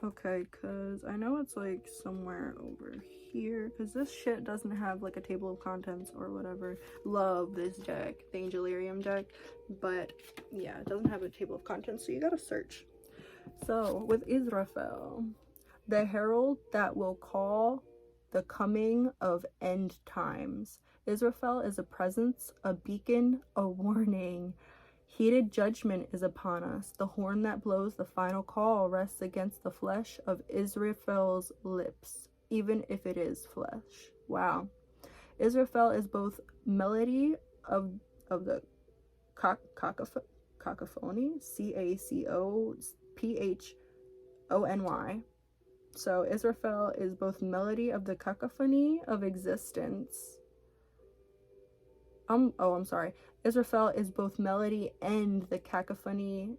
Okay, because I know it's like somewhere over here, because this shit doesn't have like a table of contents or whatever. Love this deck, the Angelarium deck, but yeah, it doesn't have a table of contents, so you gotta search. So with Israfel, the herald that will call the coming of end times. Israfel is a presence, a beacon, a warning. Heated judgment is upon us. The horn that blows the final call rests against the flesh of Israfel's lips, even if it is flesh. Wow. Israfel is both melody of the cacophony, cacophony. So Israfel is both melody of the cacophony of existence. I'm sorry. Israfel is both melody and the cacophony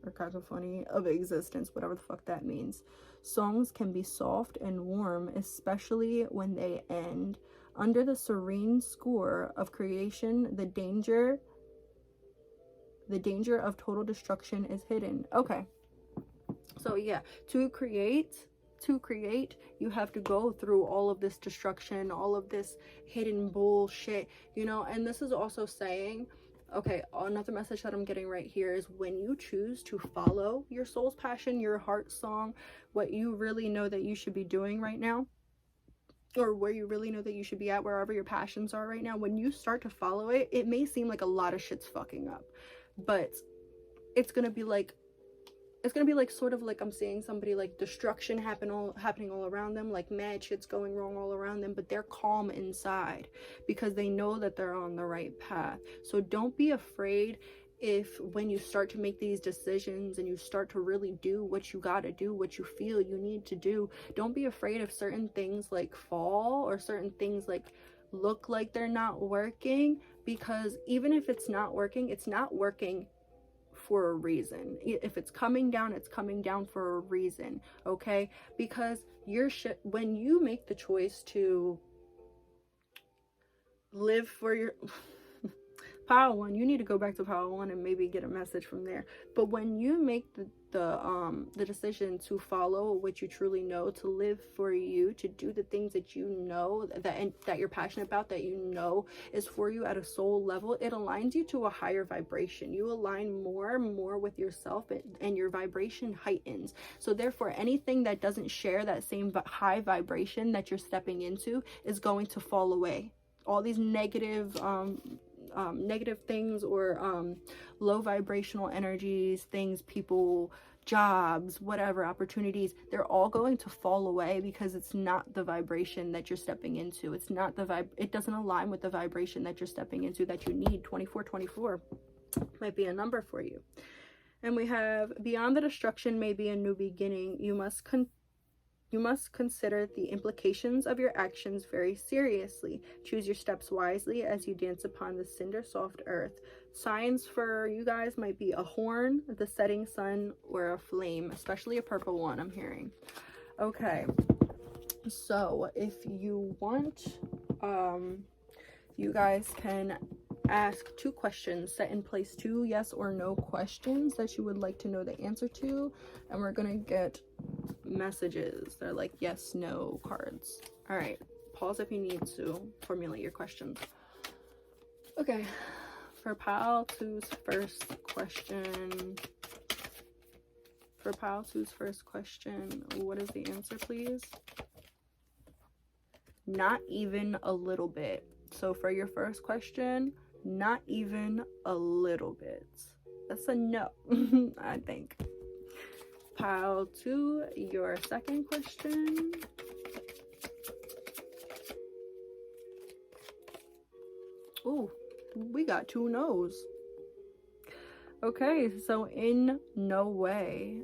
of existence, whatever the fuck that means. Songs can be soft and warm, especially when they end. Under the serene score of creation, the danger of total destruction is hidden. Okay. So yeah, to create, you have to go through all of this destruction, all of this hidden bullshit, you know. And this is also saying, okay, another message that I'm getting right here is when you choose to follow your soul's passion, your heart song, what you really know that you should be doing right now, or where you really know that you should be at, wherever your passions are right now, when you start to follow it, it may seem like a lot of shit's fucking up, but it's gonna be like sort of like I'm seeing somebody like destruction happening all around them, like mad shit's going wrong all around them, but they're calm inside because they know that they're on the right path. So don't be afraid if when you start to make these decisions and you start to really do what you gotta do, what you feel you need to do, don't be afraid if certain things like fall or certain things like look like they're not working, because even if it's not working for a reason. If it's coming down, it's coming down for a reason, okay? Because when you make the choice to live for your Power One, you need to go back to Power One and maybe get a message from there. But when you make the decision to follow what you truly know, to live for you, to do the things that you know that you're passionate about, that you know is for you at a soul level, it aligns you to a higher vibration. You align more with yourself, and your vibration heightens. So therefore, anything that doesn't share that same high vibration that you're stepping into is going to fall away. All these negative things, or low vibrational energies, things, people, jobs, whatever, opportunities, they're all going to fall away because it's not the vibration that you're stepping into. It's not it doesn't align with the vibration that you're stepping into, that you need. 2424 might be a number for you. And we have, beyond the destruction may be a new beginning. You must consider the implications of your actions very seriously. Choose your steps wisely as you dance upon the cinder-soft earth. Signs for you guys might be a horn, the setting sun, or a flame, especially a purple one I'm hearing. Okay, so if you want, you guys can ask 2 questions, set in place 2 yes or no questions that you would like to know the answer to, and we're gonna get messages. They're like yes, no cards. All right, pause if you need to formulate your questions. Okay, for Pile 2's first question, what is the answer, please? not even a little bit. So for your first question, not even a little bit. That's a no. I think. Pile 2, your second question. Ooh, we got 2 no's. Okay, so in no way.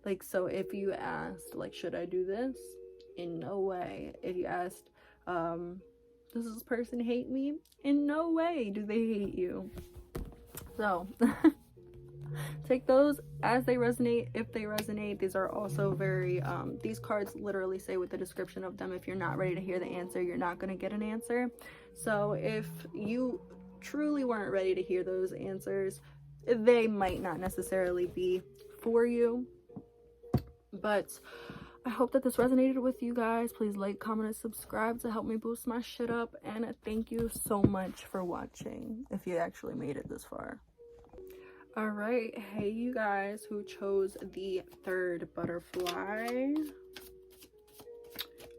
Like, so if you asked, like, should I do this? In no way. If you asked, does this person hate me? In no way do they hate you. So take those as they resonate, if they resonate. These are also very these cards literally say with the description of them, if you're not ready to hear the answer, you're not going to get an answer. So if you truly weren't ready to hear those answers, they might not necessarily be for you. But I hope that this resonated with you guys. Please like, comment, and subscribe to help me boost my shit up. And thank you so much for watching, if you actually made it this far. All right, hey you guys who chose the third butterfly,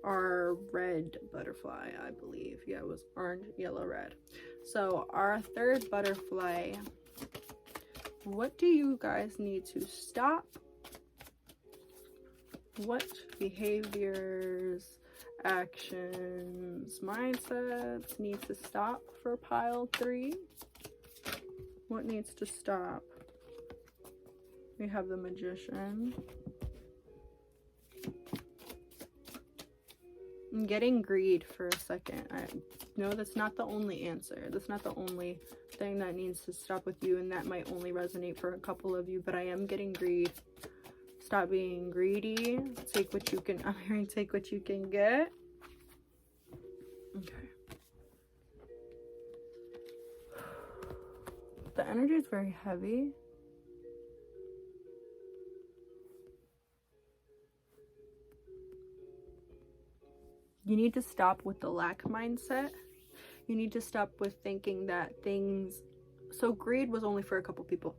our red butterfly, I believe. Yeah, it was orange, yellow, red. So our third butterfly, what do you guys need to stop? What behaviors, actions, mindsets need to stop for pile 3? What needs to stop? We have the Magician. I'm getting greed for a second. I know that's not the only answer. That's not the only thing that needs to stop with you, and that might only resonate for a couple of you, but I am getting greed. Stop being greedy. Take what you can. I'm hearing take what you can get. Okay. The energy is very heavy. You need to stop with the lack mindset. You need to stop with thinking that things... So greed was only for a couple people.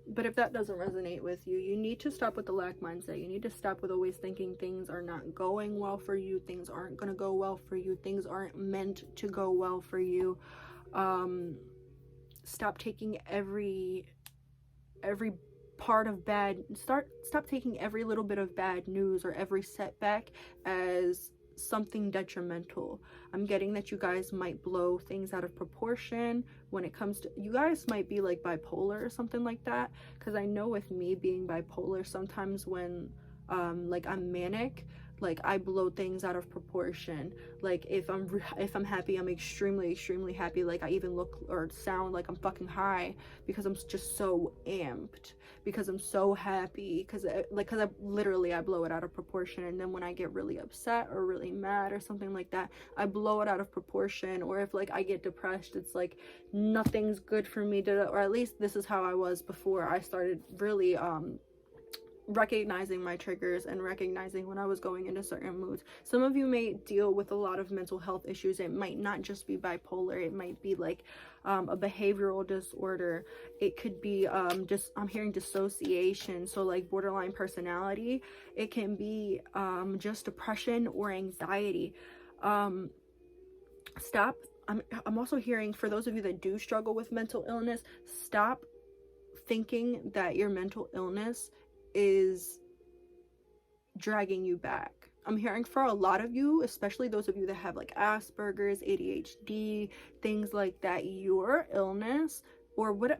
But if that doesn't resonate with you, you need to stop with the lack mindset. You need to stop with always thinking things are not going well for you. Things aren't going to go well for you. Things aren't meant to go well for you. Stop taking every part of bad... Stop taking every little bit of bad news or every setback as something detrimental. I'm getting that you guys might blow things out of proportion when it comes to... You guys might be like bipolar or something like that, because I know with me being bipolar, sometimes when like I'm manic, like I blow things out of proportion. Like if I'm happy, I'm extremely happy. Like I even look or sound like I'm fucking high because I'm just so amped, because I'm so happy, because I literally blow it out of proportion. And then when I get really upset or really mad or something like that, I blow it out of proportion. Or if like I get depressed, it's like nothing's good for me, or at least this is how I was before I started really recognizing my triggers and recognizing when I was going into certain moods. Some of you may deal with a lot of mental health issues. It might not just be bipolar. It might be like a behavioral disorder. It could be just, I'm hearing dissociation, so like borderline personality. It can be just depression or anxiety. Stop. I'm also hearing, for those of you that do struggle with mental illness, stop thinking that your mental illness is dragging you back. I'm hearing for a lot of you, especially those of you that have like Asperger's, ADHD, things like that, your illness, or what,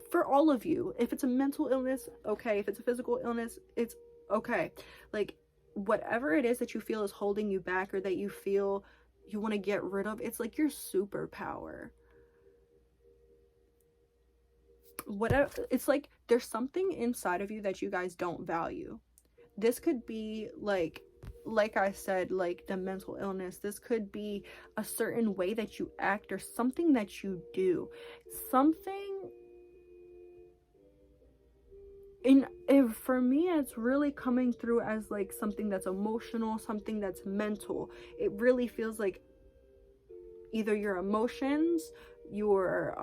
for all of you, if it's a mental illness, okay. If it's a physical illness, it's okay. Like whatever it is that you feel is holding you back, or that you feel you want to get rid of, it's like your superpower. Whatever, it's like there's something inside of you that you guys don't value. This could be like I said, like the mental illness. This could be a certain way that you act, or something that you do, something for me, it's really coming through as like something that's emotional, something that's mental. It really feels like either your emotions, your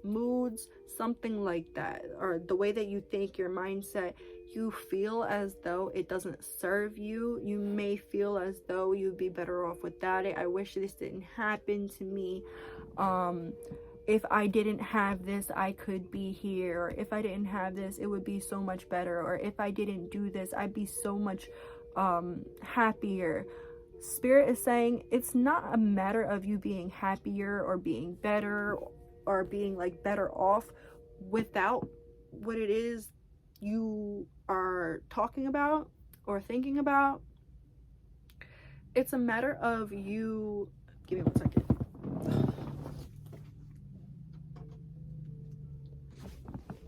moods, something like that, or the way that you think, your mindset. You feel as though it doesn't serve you. You may feel as though you'd be better off without it. I wish this didn't happen to me. If I didn't have this, I could be here. Or if I didn't have this, it would be so much better. Or if I didn't do this, I'd be so much happier. Spirit is saying it's not a matter of you being happier or being better or being like better off without what it is you are talking about or thinking about. It's a matter of you, give me 1 second.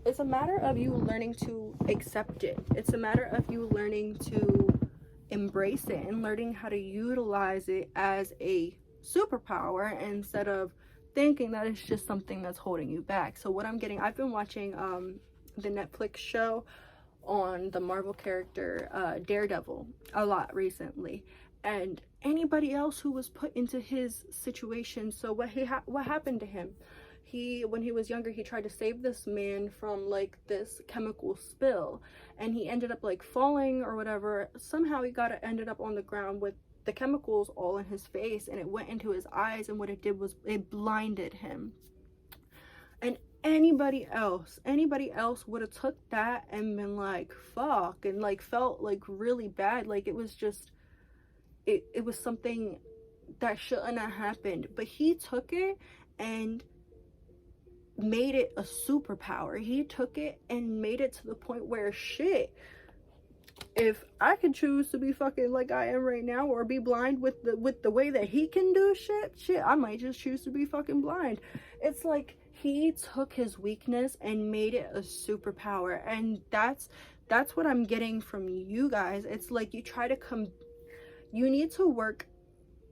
It's a matter of you learning to accept it. It's a matter of you learning to embrace it and learning how to utilize it as a superpower instead of thinking that it's just something that's holding you back. So what I'm getting, I've been watching the Netflix show on the Marvel character Daredevil a lot recently, and anybody else who was put into his situation. So what happened to him, when he was younger, he tried to save this man from like this chemical spill, and he ended up like falling or whatever. Somehow he ended up on the ground with the chemicals all in his face, and it went into his eyes, and what it did was it blinded him. And anybody else would have took that and been like, fuck, and like felt like really bad. Like it was just, it was something that shouldn't have happened. But he took it and made it a superpower. He took it and made it to the point where, shit, if I could choose to be fucking like I am right now, or be blind with the way that he can do shit, I might just choose to be fucking blind. It's like he took his weakness and made it a superpower, and that's what I'm getting from you guys. It's like you try to you need to work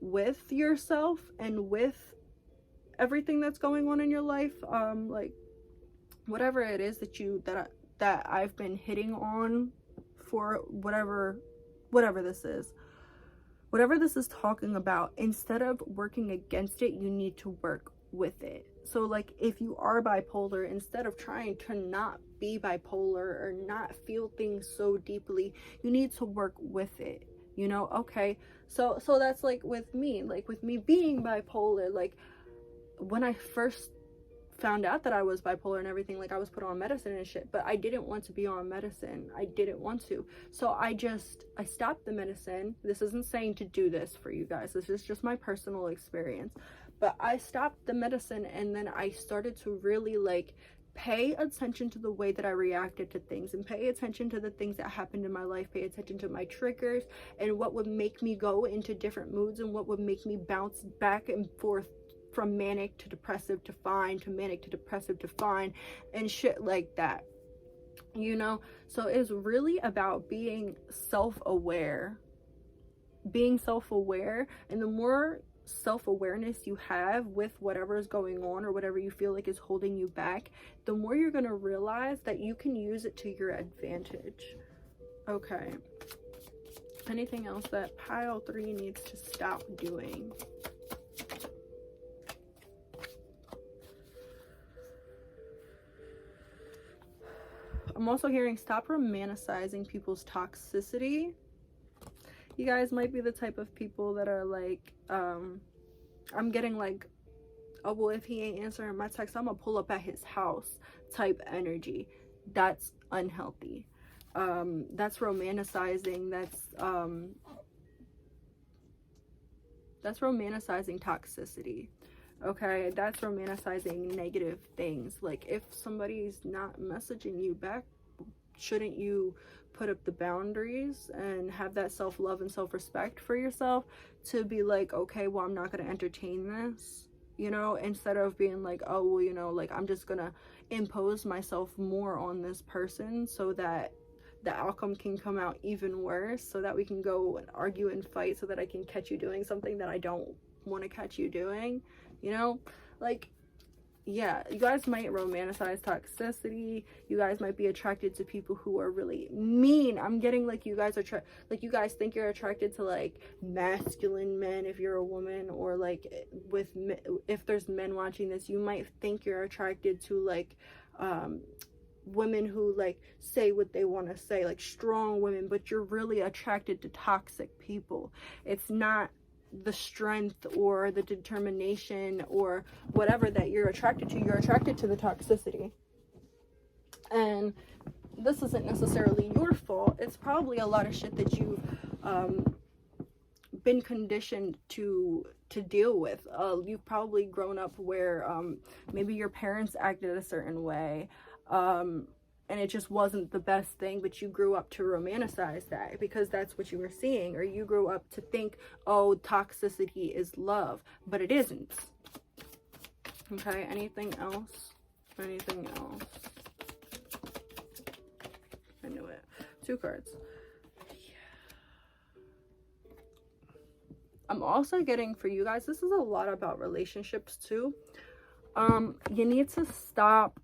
with yourself and with everything that's going on in your life, like whatever it is that I've been hitting on for whatever this is talking about. Instead of working against it, you need to work with it. So like if you are bipolar, instead of trying to not be bipolar or not feel things so deeply, you need to work with it, you know? Okay, so that's like with me being bipolar. Like when I first found out that I was bipolar and everything, like I was put on medicine and shit, but I didn't want to be on medicine. I didn't want to. So I stopped the medicine. This isn't saying to do this for you guys. This is just my personal experience. But I stopped the medicine, and then I started to really like pay attention to the way that I reacted to things, and pay attention to the things that happened in my life, pay attention to my triggers and what would make me go into different moods and what would make me bounce back and forth from manic to depressive to fine to manic to depressive to fine and shit like that, you know? So it's really about being self-aware, and the more self-awareness you have with whatever is going on or whatever you feel like is holding you back, the more you're gonna realize that you can use it to your advantage. Okay, anything else that pile 3 needs to stop doing? I'm also hearing stop romanticizing people's toxicity. You guys might be the type of people that are like, I'm getting like, oh, well, if he ain't answering my text, I'm gonna pull up at his house type energy. That's unhealthy. That's romanticizing. That's romanticizing toxicity. Okay, that's romanticizing negative things. Like if somebody's not messaging you back, shouldn't you put up the boundaries and have that self-love and self-respect for yourself to be like, okay, well, I'm not going to entertain this, you know, instead of being like, oh, well, you know, like I'm just going to impose myself more on this person so that the outcome can come out even worse, so that we can go and argue and fight, so that I can catch you doing something that I don't want to catch you doing, you know? Like yeah, you guys might romanticize toxicity. You guys might be attracted to people who are really mean. I'm getting like you guys are like you guys think you're attracted to like masculine men if you're a woman, or like if there's men watching this, you might think you're attracted to like women who like say what they want to say, like strong women, but you're really attracted to toxic people. It's not the strength or the determination or whatever that you're attracted to. You're attracted to the toxicity. And this isn't necessarily your fault. It's probably a lot of shit that you've been conditioned to deal with. You've probably grown up where maybe your parents acted a certain way, and it just wasn't the best thing, but you grew up to romanticize that because that's what you were seeing, or you grew up to think, oh, toxicity is love, but it isn't. Okay, anything else? Anything else? I knew it. 2 cards. I'm also getting for you guys, this is a lot about relationships too. You need to stop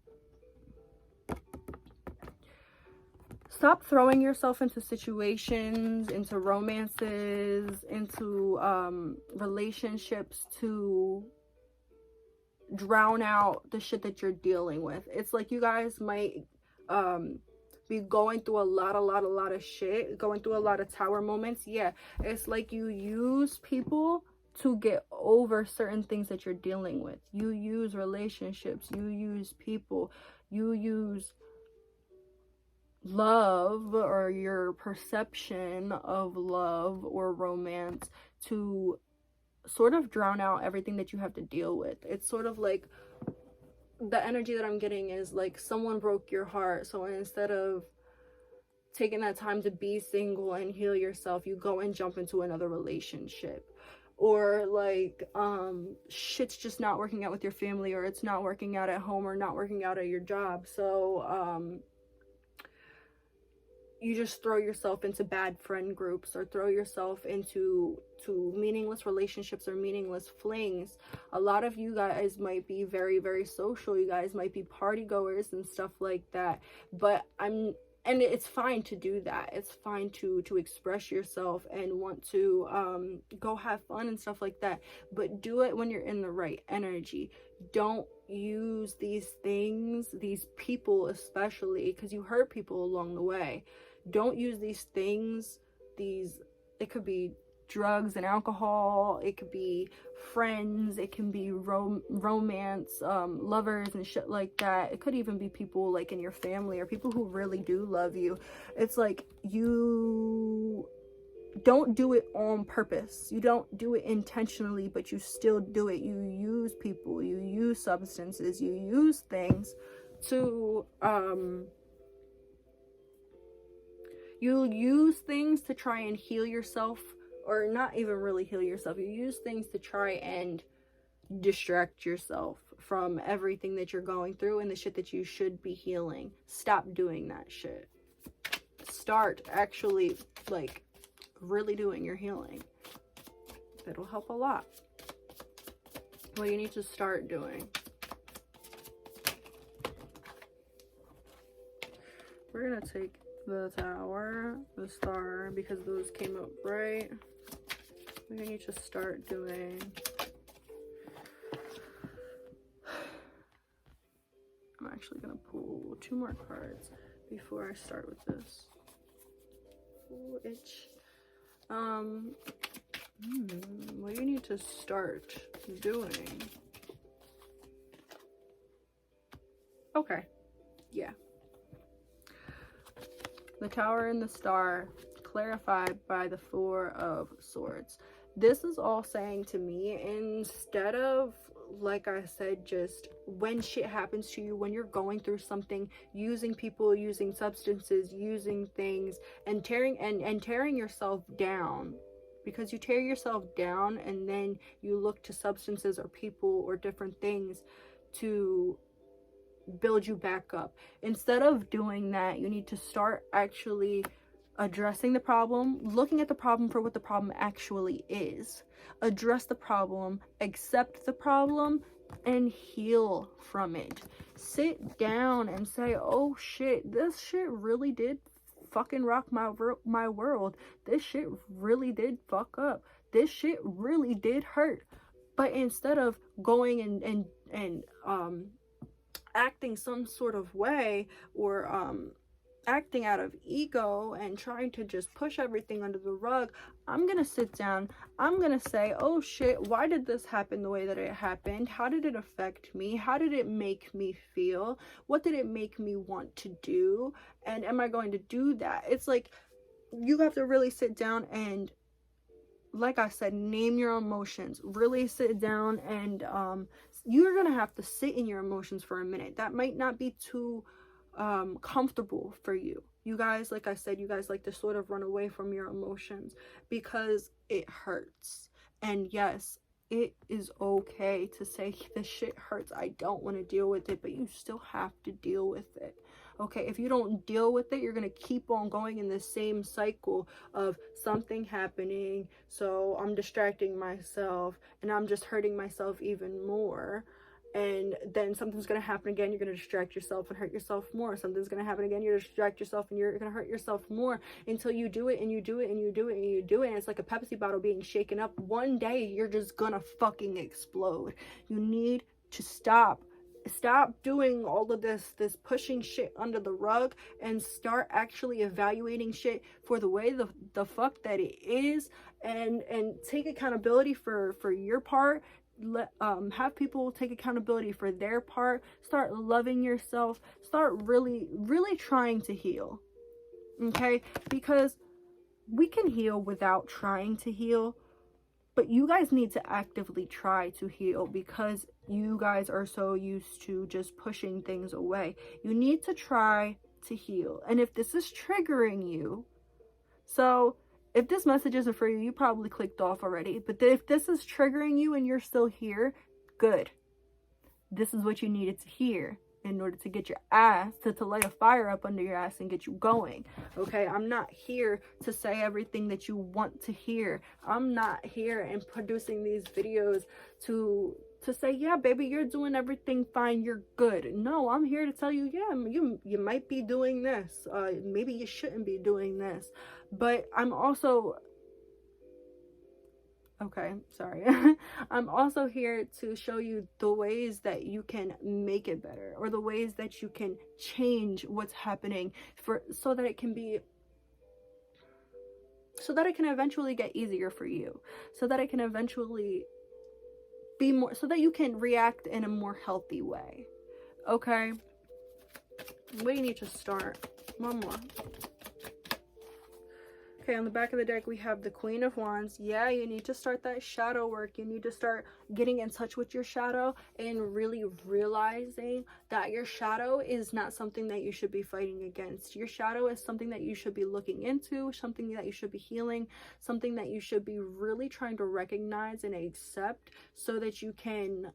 throwing yourself into situations, into romances, into relationships to drown out the shit that you're dealing with. It's like you guys might be going through a lot of shit, going through a lot of tower moments. Yeah, it's like you use people to get over certain things that you're dealing with. You use relationships, you use people, you use love or your perception of love or romance to sort of drown out everything that you have to deal with. It's sort of like the energy that I'm getting is like someone broke your heart, so instead of taking that time to be single and heal yourself, you go and jump into another relationship. Or like shit's just not working out with your family, or it's not working out at home, or not working out at your job, so you just throw yourself into bad friend groups, or throw yourself into meaningless relationships or meaningless flings. A lot of you guys might be very, very social. You guys might be party goers and stuff like that. But and it's fine to do that. It's fine to express yourself and want to go have fun and stuff like that. But do it when you're in the right energy. Don't use these things, these people especially, because you hurt people along the way. Don't use these things, it could be drugs and alcohol, it could be friends, it can be romance, lovers and shit like that. It could even be people like in your family or people who really do love you. It's like you don't do it on purpose. You don't do it intentionally, but you still do it. You use people, you use substances, you use things to you use things to try and heal yourself, or not even really heal yourself. You use things to try and distract yourself from everything that you're going through and the shit that you should be healing. Stop doing that shit. Start actually like really doing your healing. It'll help a lot. What you need to start doing. We're gonna take the Tower, the Star, because those came up right. We're gonna need to start doing. I'm actually gonna pull 2 more cards before I start with this. Ooh, itch. What do you need to start doing? Okay, yeah. The Tower and the Star, clarified by the 4 of Swords. This is all saying to me, instead of, like I said, just when shit happens to you, when you're going through something, using people, using substances, using things, and tearing yourself down, because you tear yourself down and then you look to substances or people or different things to build you back up. Instead of doing that, you need to start actually addressing the problem, looking at the problem for what the problem actually is. Address the problem, accept the problem, and heal from it. Sit down and say, oh shit, this shit really did fucking rock my world. This shit really did fuck up. This shit really did hurt. But instead of going and acting some sort of way, or acting out of ego and trying to just push everything under the rug, I'm gonna sit down. I'm gonna say, oh shit, why did this happen the way that it happened? How did it affect me? How did it make me feel? What did it make me want to do? And am I going to do that? It's like, you have to really sit down and, like I said, name your emotions. Really sit down and you're gonna have to sit in your emotions for a minute. That might not be too comfortable for you. You guys, like I said, you guys like to sort of run away from your emotions because it hurts. And yes, it is okay to say, this shit hurts, I don't want to deal with it, but you still have to deal with it. Okay, if you don't deal with it, you're gonna keep on going in the same cycle of something happening, so I'm distracting myself and I'm just hurting myself even more. And then something's going to happen again, you're going to distract yourself and hurt yourself more. Something's going to happen again, you're going to distract yourself and you're going to hurt yourself more, until you do it and you do it and you do it and you do it. And it's like a Pepsi bottle being shaken up. One day you're just going to fucking explode. You need to stop doing all of this pushing shit under the rug, and start actually evaluating shit for the way the fuck that it is, and take accountability for your part. Have people take accountability for their part. Start loving yourself. Start really trying to heal. Okay, because we can heal without trying to heal, but you guys need to actively try to heal, because you guys are so used to just pushing things away. You need to try to heal. And if this is triggering you, so if this message isn't for you, you probably clicked off already. But if this is triggering you and you're still here, good. This is what you needed to hear in order to get your ass, to light a fire up under your ass and get you going. Okay, I'm not here to say everything that you want to hear. I'm not here and producing these videos to say, yeah, baby, you're doing everything fine, you're good. No, I'm here to tell you, yeah, you might be doing this. Maybe you shouldn't be doing this. But I'm also, okay, sorry. I'm also here to show you the ways that you can make it better, or the ways that you can change what's happening, so that it can eventually get easier for you, so that it can eventually be more, so that you can react in a more healthy way. Okay, we need to start. One more. Okay, on the back of the deck, we have the Queen of Wands. Yeah, you need to start that shadow work. You need to start getting in touch with your shadow and really realizing that your shadow is not something that you should be fighting against. Your shadow is something that you should be looking into, something that you should be healing, something that you should be really trying to recognize and accept, so that you can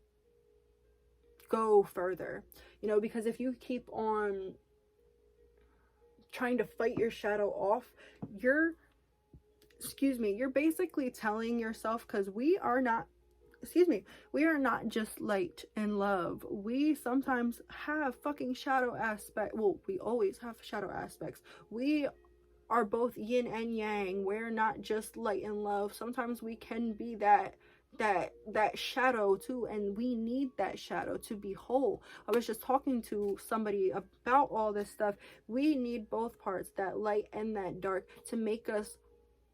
go further. You know, because if you keep on trying to fight your shadow off, you're basically telling yourself, because we are not just light and love. We sometimes have fucking shadow aspect. Well, we always have shadow aspects. We are both yin and yang. We're not just light and love. Sometimes we can be that shadow too, and we need that shadow to be whole. I was just talking to somebody about all this stuff. We need both parts, that light and that dark, to make us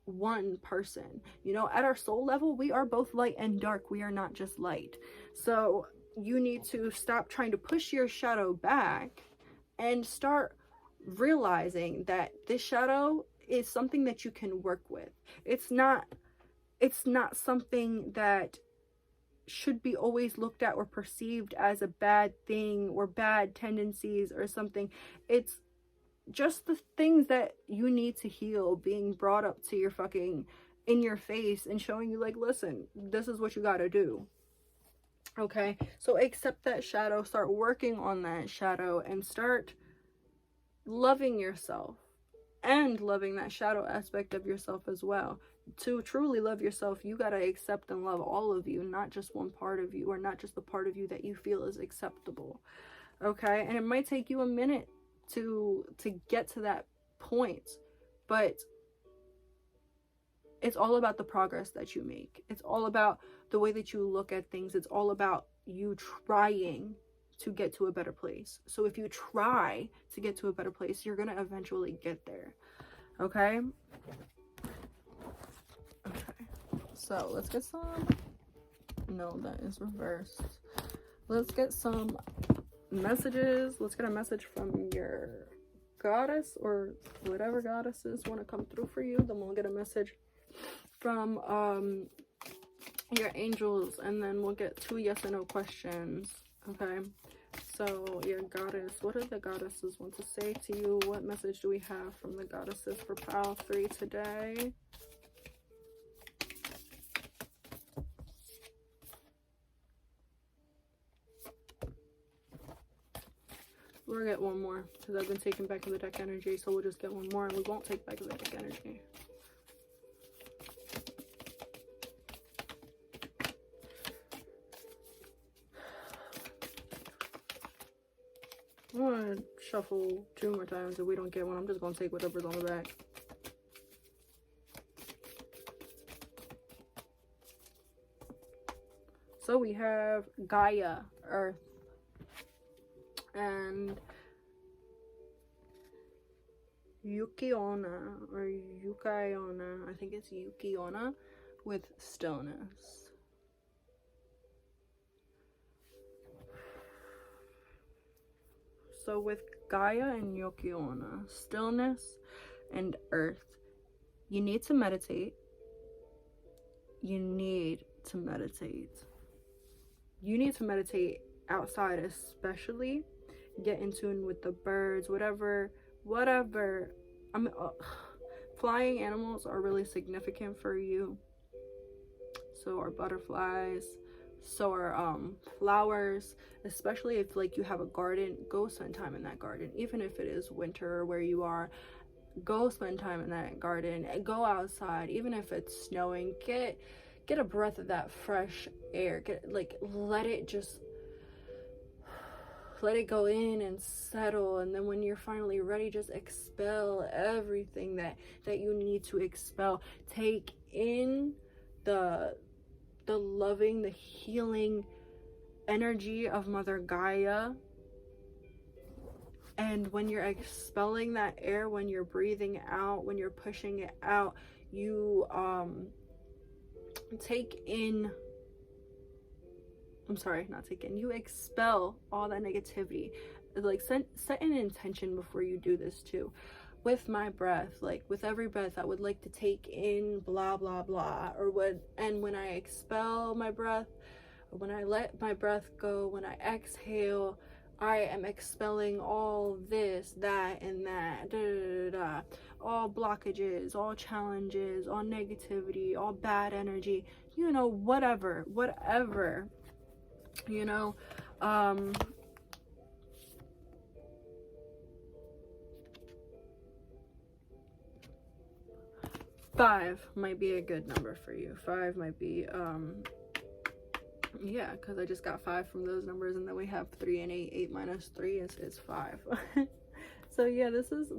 one person. You know, at our soul level, we are both light and dark. We are not just light. So you need to stop trying to push your shadow back and start realizing that this shadow is something that you can work with. It's not something that should be always looked at or perceived as a bad thing or bad tendencies or something. It's just the things that you need to heal being brought up to your fucking in your face and showing you, like, listen, this is what you got to do. Okay, so accept that shadow, start working on that shadow, and start loving yourself and loving that shadow aspect of yourself as well. to truly love yourself, you got to accept and love all of you, not just one part of you, or not just the part of you that you feel is acceptable. Okay? And it might take you a minute to get to that point, but it's all about the progress that you make. It's all about the way that you look at things. It's all about you trying to get to a better place. So if you try to get to a better place, you're gonna eventually get there. Okay? Okay. So let's get some... No, that is reversed. Let's get some messages. Let's get a message from your goddess, or whatever goddesses want to come through for you. Then we'll get a message from your angels, and then we'll get 2 yes and no questions. Okay, so your goddess, what do the goddesses want to say to you? What message do we have from the goddesses for pile 3 today? We'll get one more, because I've been taking back of the deck energy, so we'll just get one more, and we won't take back of the deck energy. I'm gonna shuffle 2 more times. If we don't get one, I'm just gonna take whatever's on the back. So we have Gaia, Earth, and Yukiona, or Yukiona, I think it's Yukiona, with stillness. So with Gaia and Yukiona, stillness and earth, you need to meditate. You need to meditate. You need to meditate outside, especially. Get in tune with the birds, whatever. Flying animals are really significant for you. So are butterflies. So are flowers, especially if like you have a garden. Go spend time in that garden, even if it is winter where you are. Go spend time in that garden and go outside, even if it's snowing. Get a breath of that fresh air. Let it go in and settle, and then when you're finally ready, just expel everything that you need to expel. Take in the loving, the healing energy of Mother Gaia. And when you're expelling that air, when you're breathing out, when you're pushing it out, you you expel all that negativity. Like set an intention before you do this too. With my breath, like with every breath, I would like to take in blah blah blah, and when I expel my breath, or when I let my breath go, when I exhale, I am expelling all this, that, and that, all blockages, all challenges, all negativity, all bad energy, whatever, Five might be a good number for you. 5 might be, yeah, because I just got 5 from those numbers, and then we have 3 and 8. 8 minus 3 is 5. So yeah, this is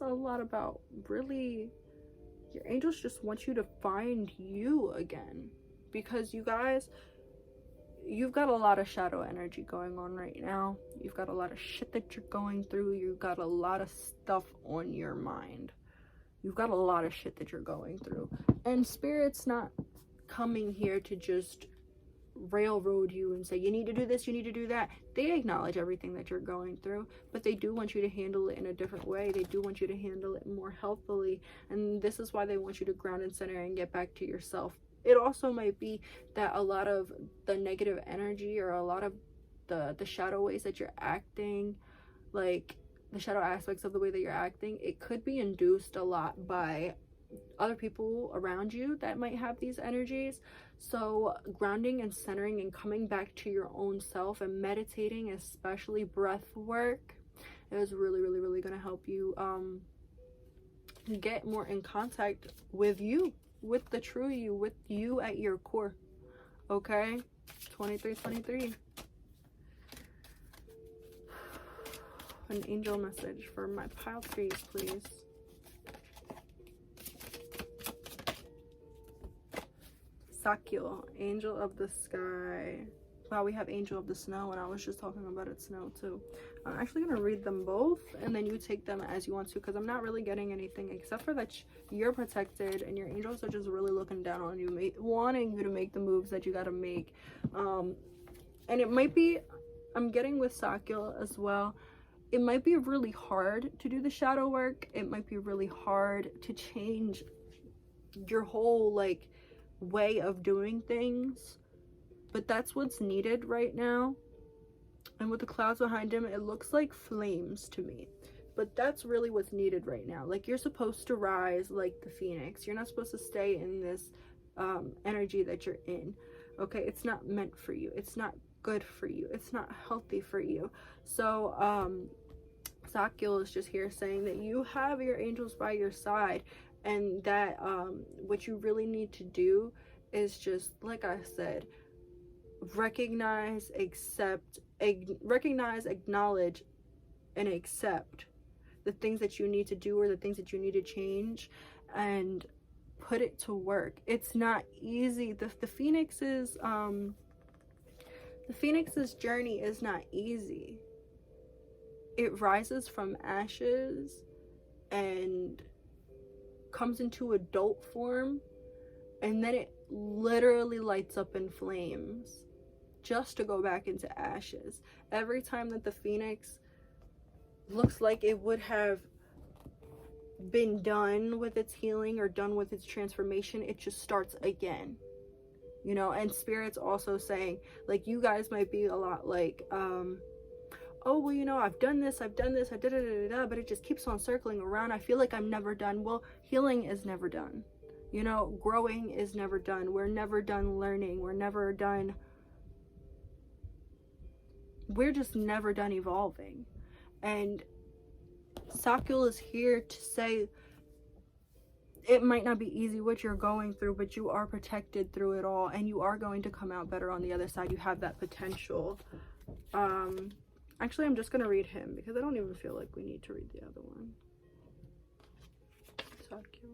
a lot about, really, your angels just want you to find you again, because you guys, you've got a lot of shadow energy going on right now. You've got a lot of shit that you're going through. You've got a lot of stuff on your mind. You've got a lot of shit that you're going through, and Spirit's not coming here to just railroad you and say you need to do this, you need to do that. They acknowledge everything that you're going through, but they do want you to handle it in a different way. They do want you to handle it more healthily, and this is why they want you to ground and center and get back to yourself. It also might be that a lot of the negative energy, or a lot of the shadow ways that you're acting, like the shadow aspects of the way that you're acting, it could be induced a lot by other people around you that might have these energies. So grounding and centering and coming back to your own self and meditating, especially breath work, is really, really, really going to help you get more in contact with you, with the true you, with you at your core. Okay? 2323. An angel message for my pile trees, please. Sakyo, angel of the sky. Wow, we have angel of the snow, and I was just talking about it snow too. I'm actually going to read them both, and then you take them as you want to, because I'm not really getting anything except for that you're protected, and your angels are just really looking down on you, wanting you to make the moves that you got to make. And it might be, I'm getting with Sakyo as well, it might be really hard to do the shadow work. It might be really hard to change your whole, like, way of doing things. But that's what's needed right now. And with the clouds behind him, it looks like flames to me. But that's really what's needed right now. Like, you're supposed to rise like the phoenix. You're not supposed to stay in this energy that you're in. Okay? It's not meant for you. It's not good for you. It's not healthy for you. So, Sakyo is just here saying that you have your angels by your side. And that what you really need to do is just, like I said, recognize, acknowledge, and accept the things that you need to do or the things that you need to change, and put it to work. It's not easy. The phoenix's journey is not easy. It rises from ashes and comes into adult form, and then it literally lights up in flames just to go back into ashes. Every time that the phoenix looks like it would have been done with its healing or done with its transformation, it just starts again, you know. And Spirit's also saying, like, you guys might be a lot like, oh, well, you know, I've done this, I did it, but it just keeps on circling around. I feel like I'm never done. Well, healing is never done. You know, growing is never done. We're never done learning. We're never done. We're just never done evolving. And Sakyo is here to say it might not be easy what you're going through, but you are protected through it all, and you are going to come out better on the other side. You have that potential. Actually, I'm just going to read him because I don't even feel like we need to read the other one. Sakyo.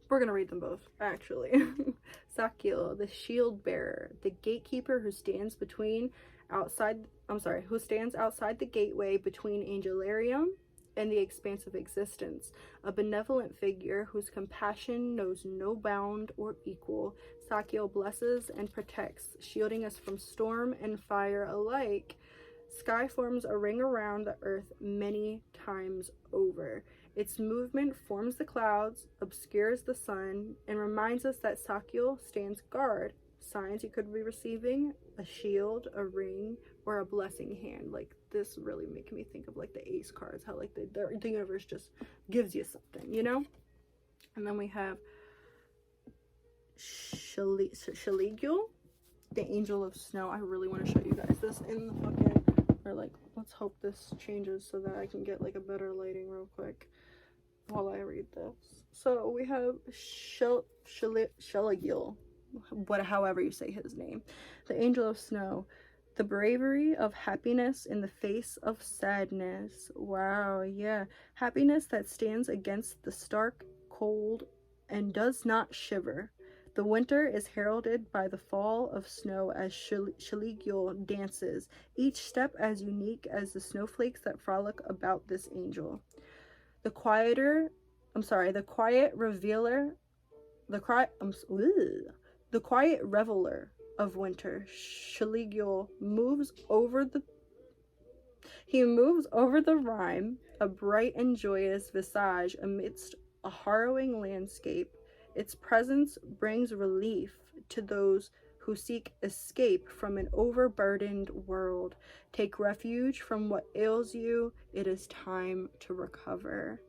We're going to read them both, actually. Sakyo, the shield bearer, the gatekeeper who stands outside the gateway between Angelarium and the expanse of existence. A benevolent figure whose compassion knows no bound or equal. Sakyo blesses and protects, shielding us from storm and fire alike. Sky forms a ring around the earth many times over. Its movement forms the clouds, obscures the sun, and reminds us that Sakyo stands guard. Signs you could be receiving: a shield, a ring, or a blessing hand. Like, this really making me think of like the ace cards, how like the universe just gives you something, you know. And then we have Shaligyo, the angel of snow. I really want to show you guys this in the fucking, or like, let's hope this changes so that I can get like a better lighting real quick while I read this. So we have Shaligyo, however you say his name, the angel of snow, the bravery of happiness in the face of sadness. Wow, yeah. Happiness that stands against the stark cold and does not shiver. The winter is heralded by the fall of snow as Shaligyo dances, each step as unique as the snowflakes that frolic about this angel. The quiet reveler of winter, Shaligyo moves over the rime, a bright and joyous visage amidst a harrowing landscape. Its presence brings relief to those who seek escape from an overburdened world. Take refuge from what ails you. It is time to recover.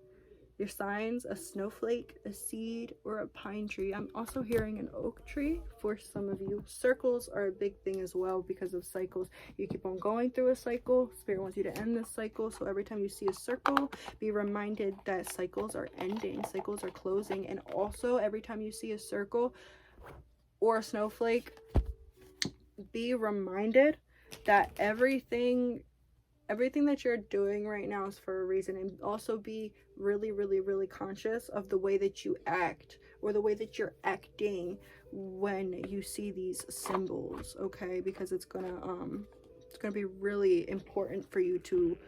Your signs: a snowflake, a seed, or a pine tree. I'm also hearing an oak tree for some of you. Circles are a big thing as well because of cycles. You keep on going through a cycle. Spirit wants you to end this cycle. So every time you see a circle, be reminded that cycles are ending, cycles are closing. And also every time you see a circle or a snowflake, be reminded that everything that you're doing right now is for a reason. And also be really, really, really conscious of the way that you act, or the way that you're acting when you see these symbols, okay? Because it's gonna be really important for you to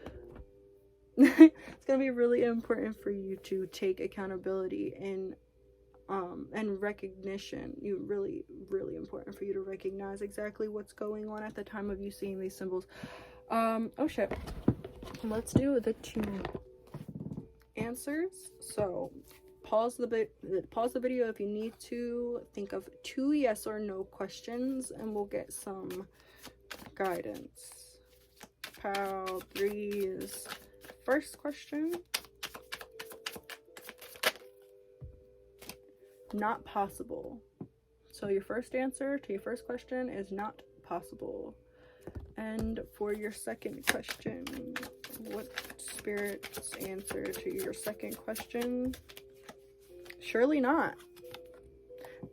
it's gonna be really important for you to take accountability and recognition. Really, really important for you to recognize exactly what's going on at the time of you seeing these symbols. Oh shit. Let's do the 2 answers. So pause the video if you need to. Think of 2 yes or no questions and we'll get some guidance. Pal 3's first question. Not possible. So your first answer to your first question is not possible. And for your second question, what Spirit's answer to your second question? Surely not.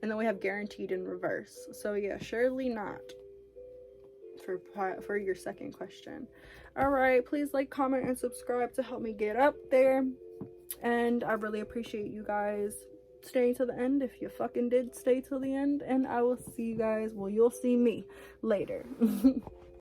And then we have guaranteed in reverse. So yeah, surely not for your second question. All right, please like, comment, and subscribe to help me get up there. And I really appreciate you guys staying to the end, if you fucking did stay till the end. And I will see you guys, well, you'll see me later.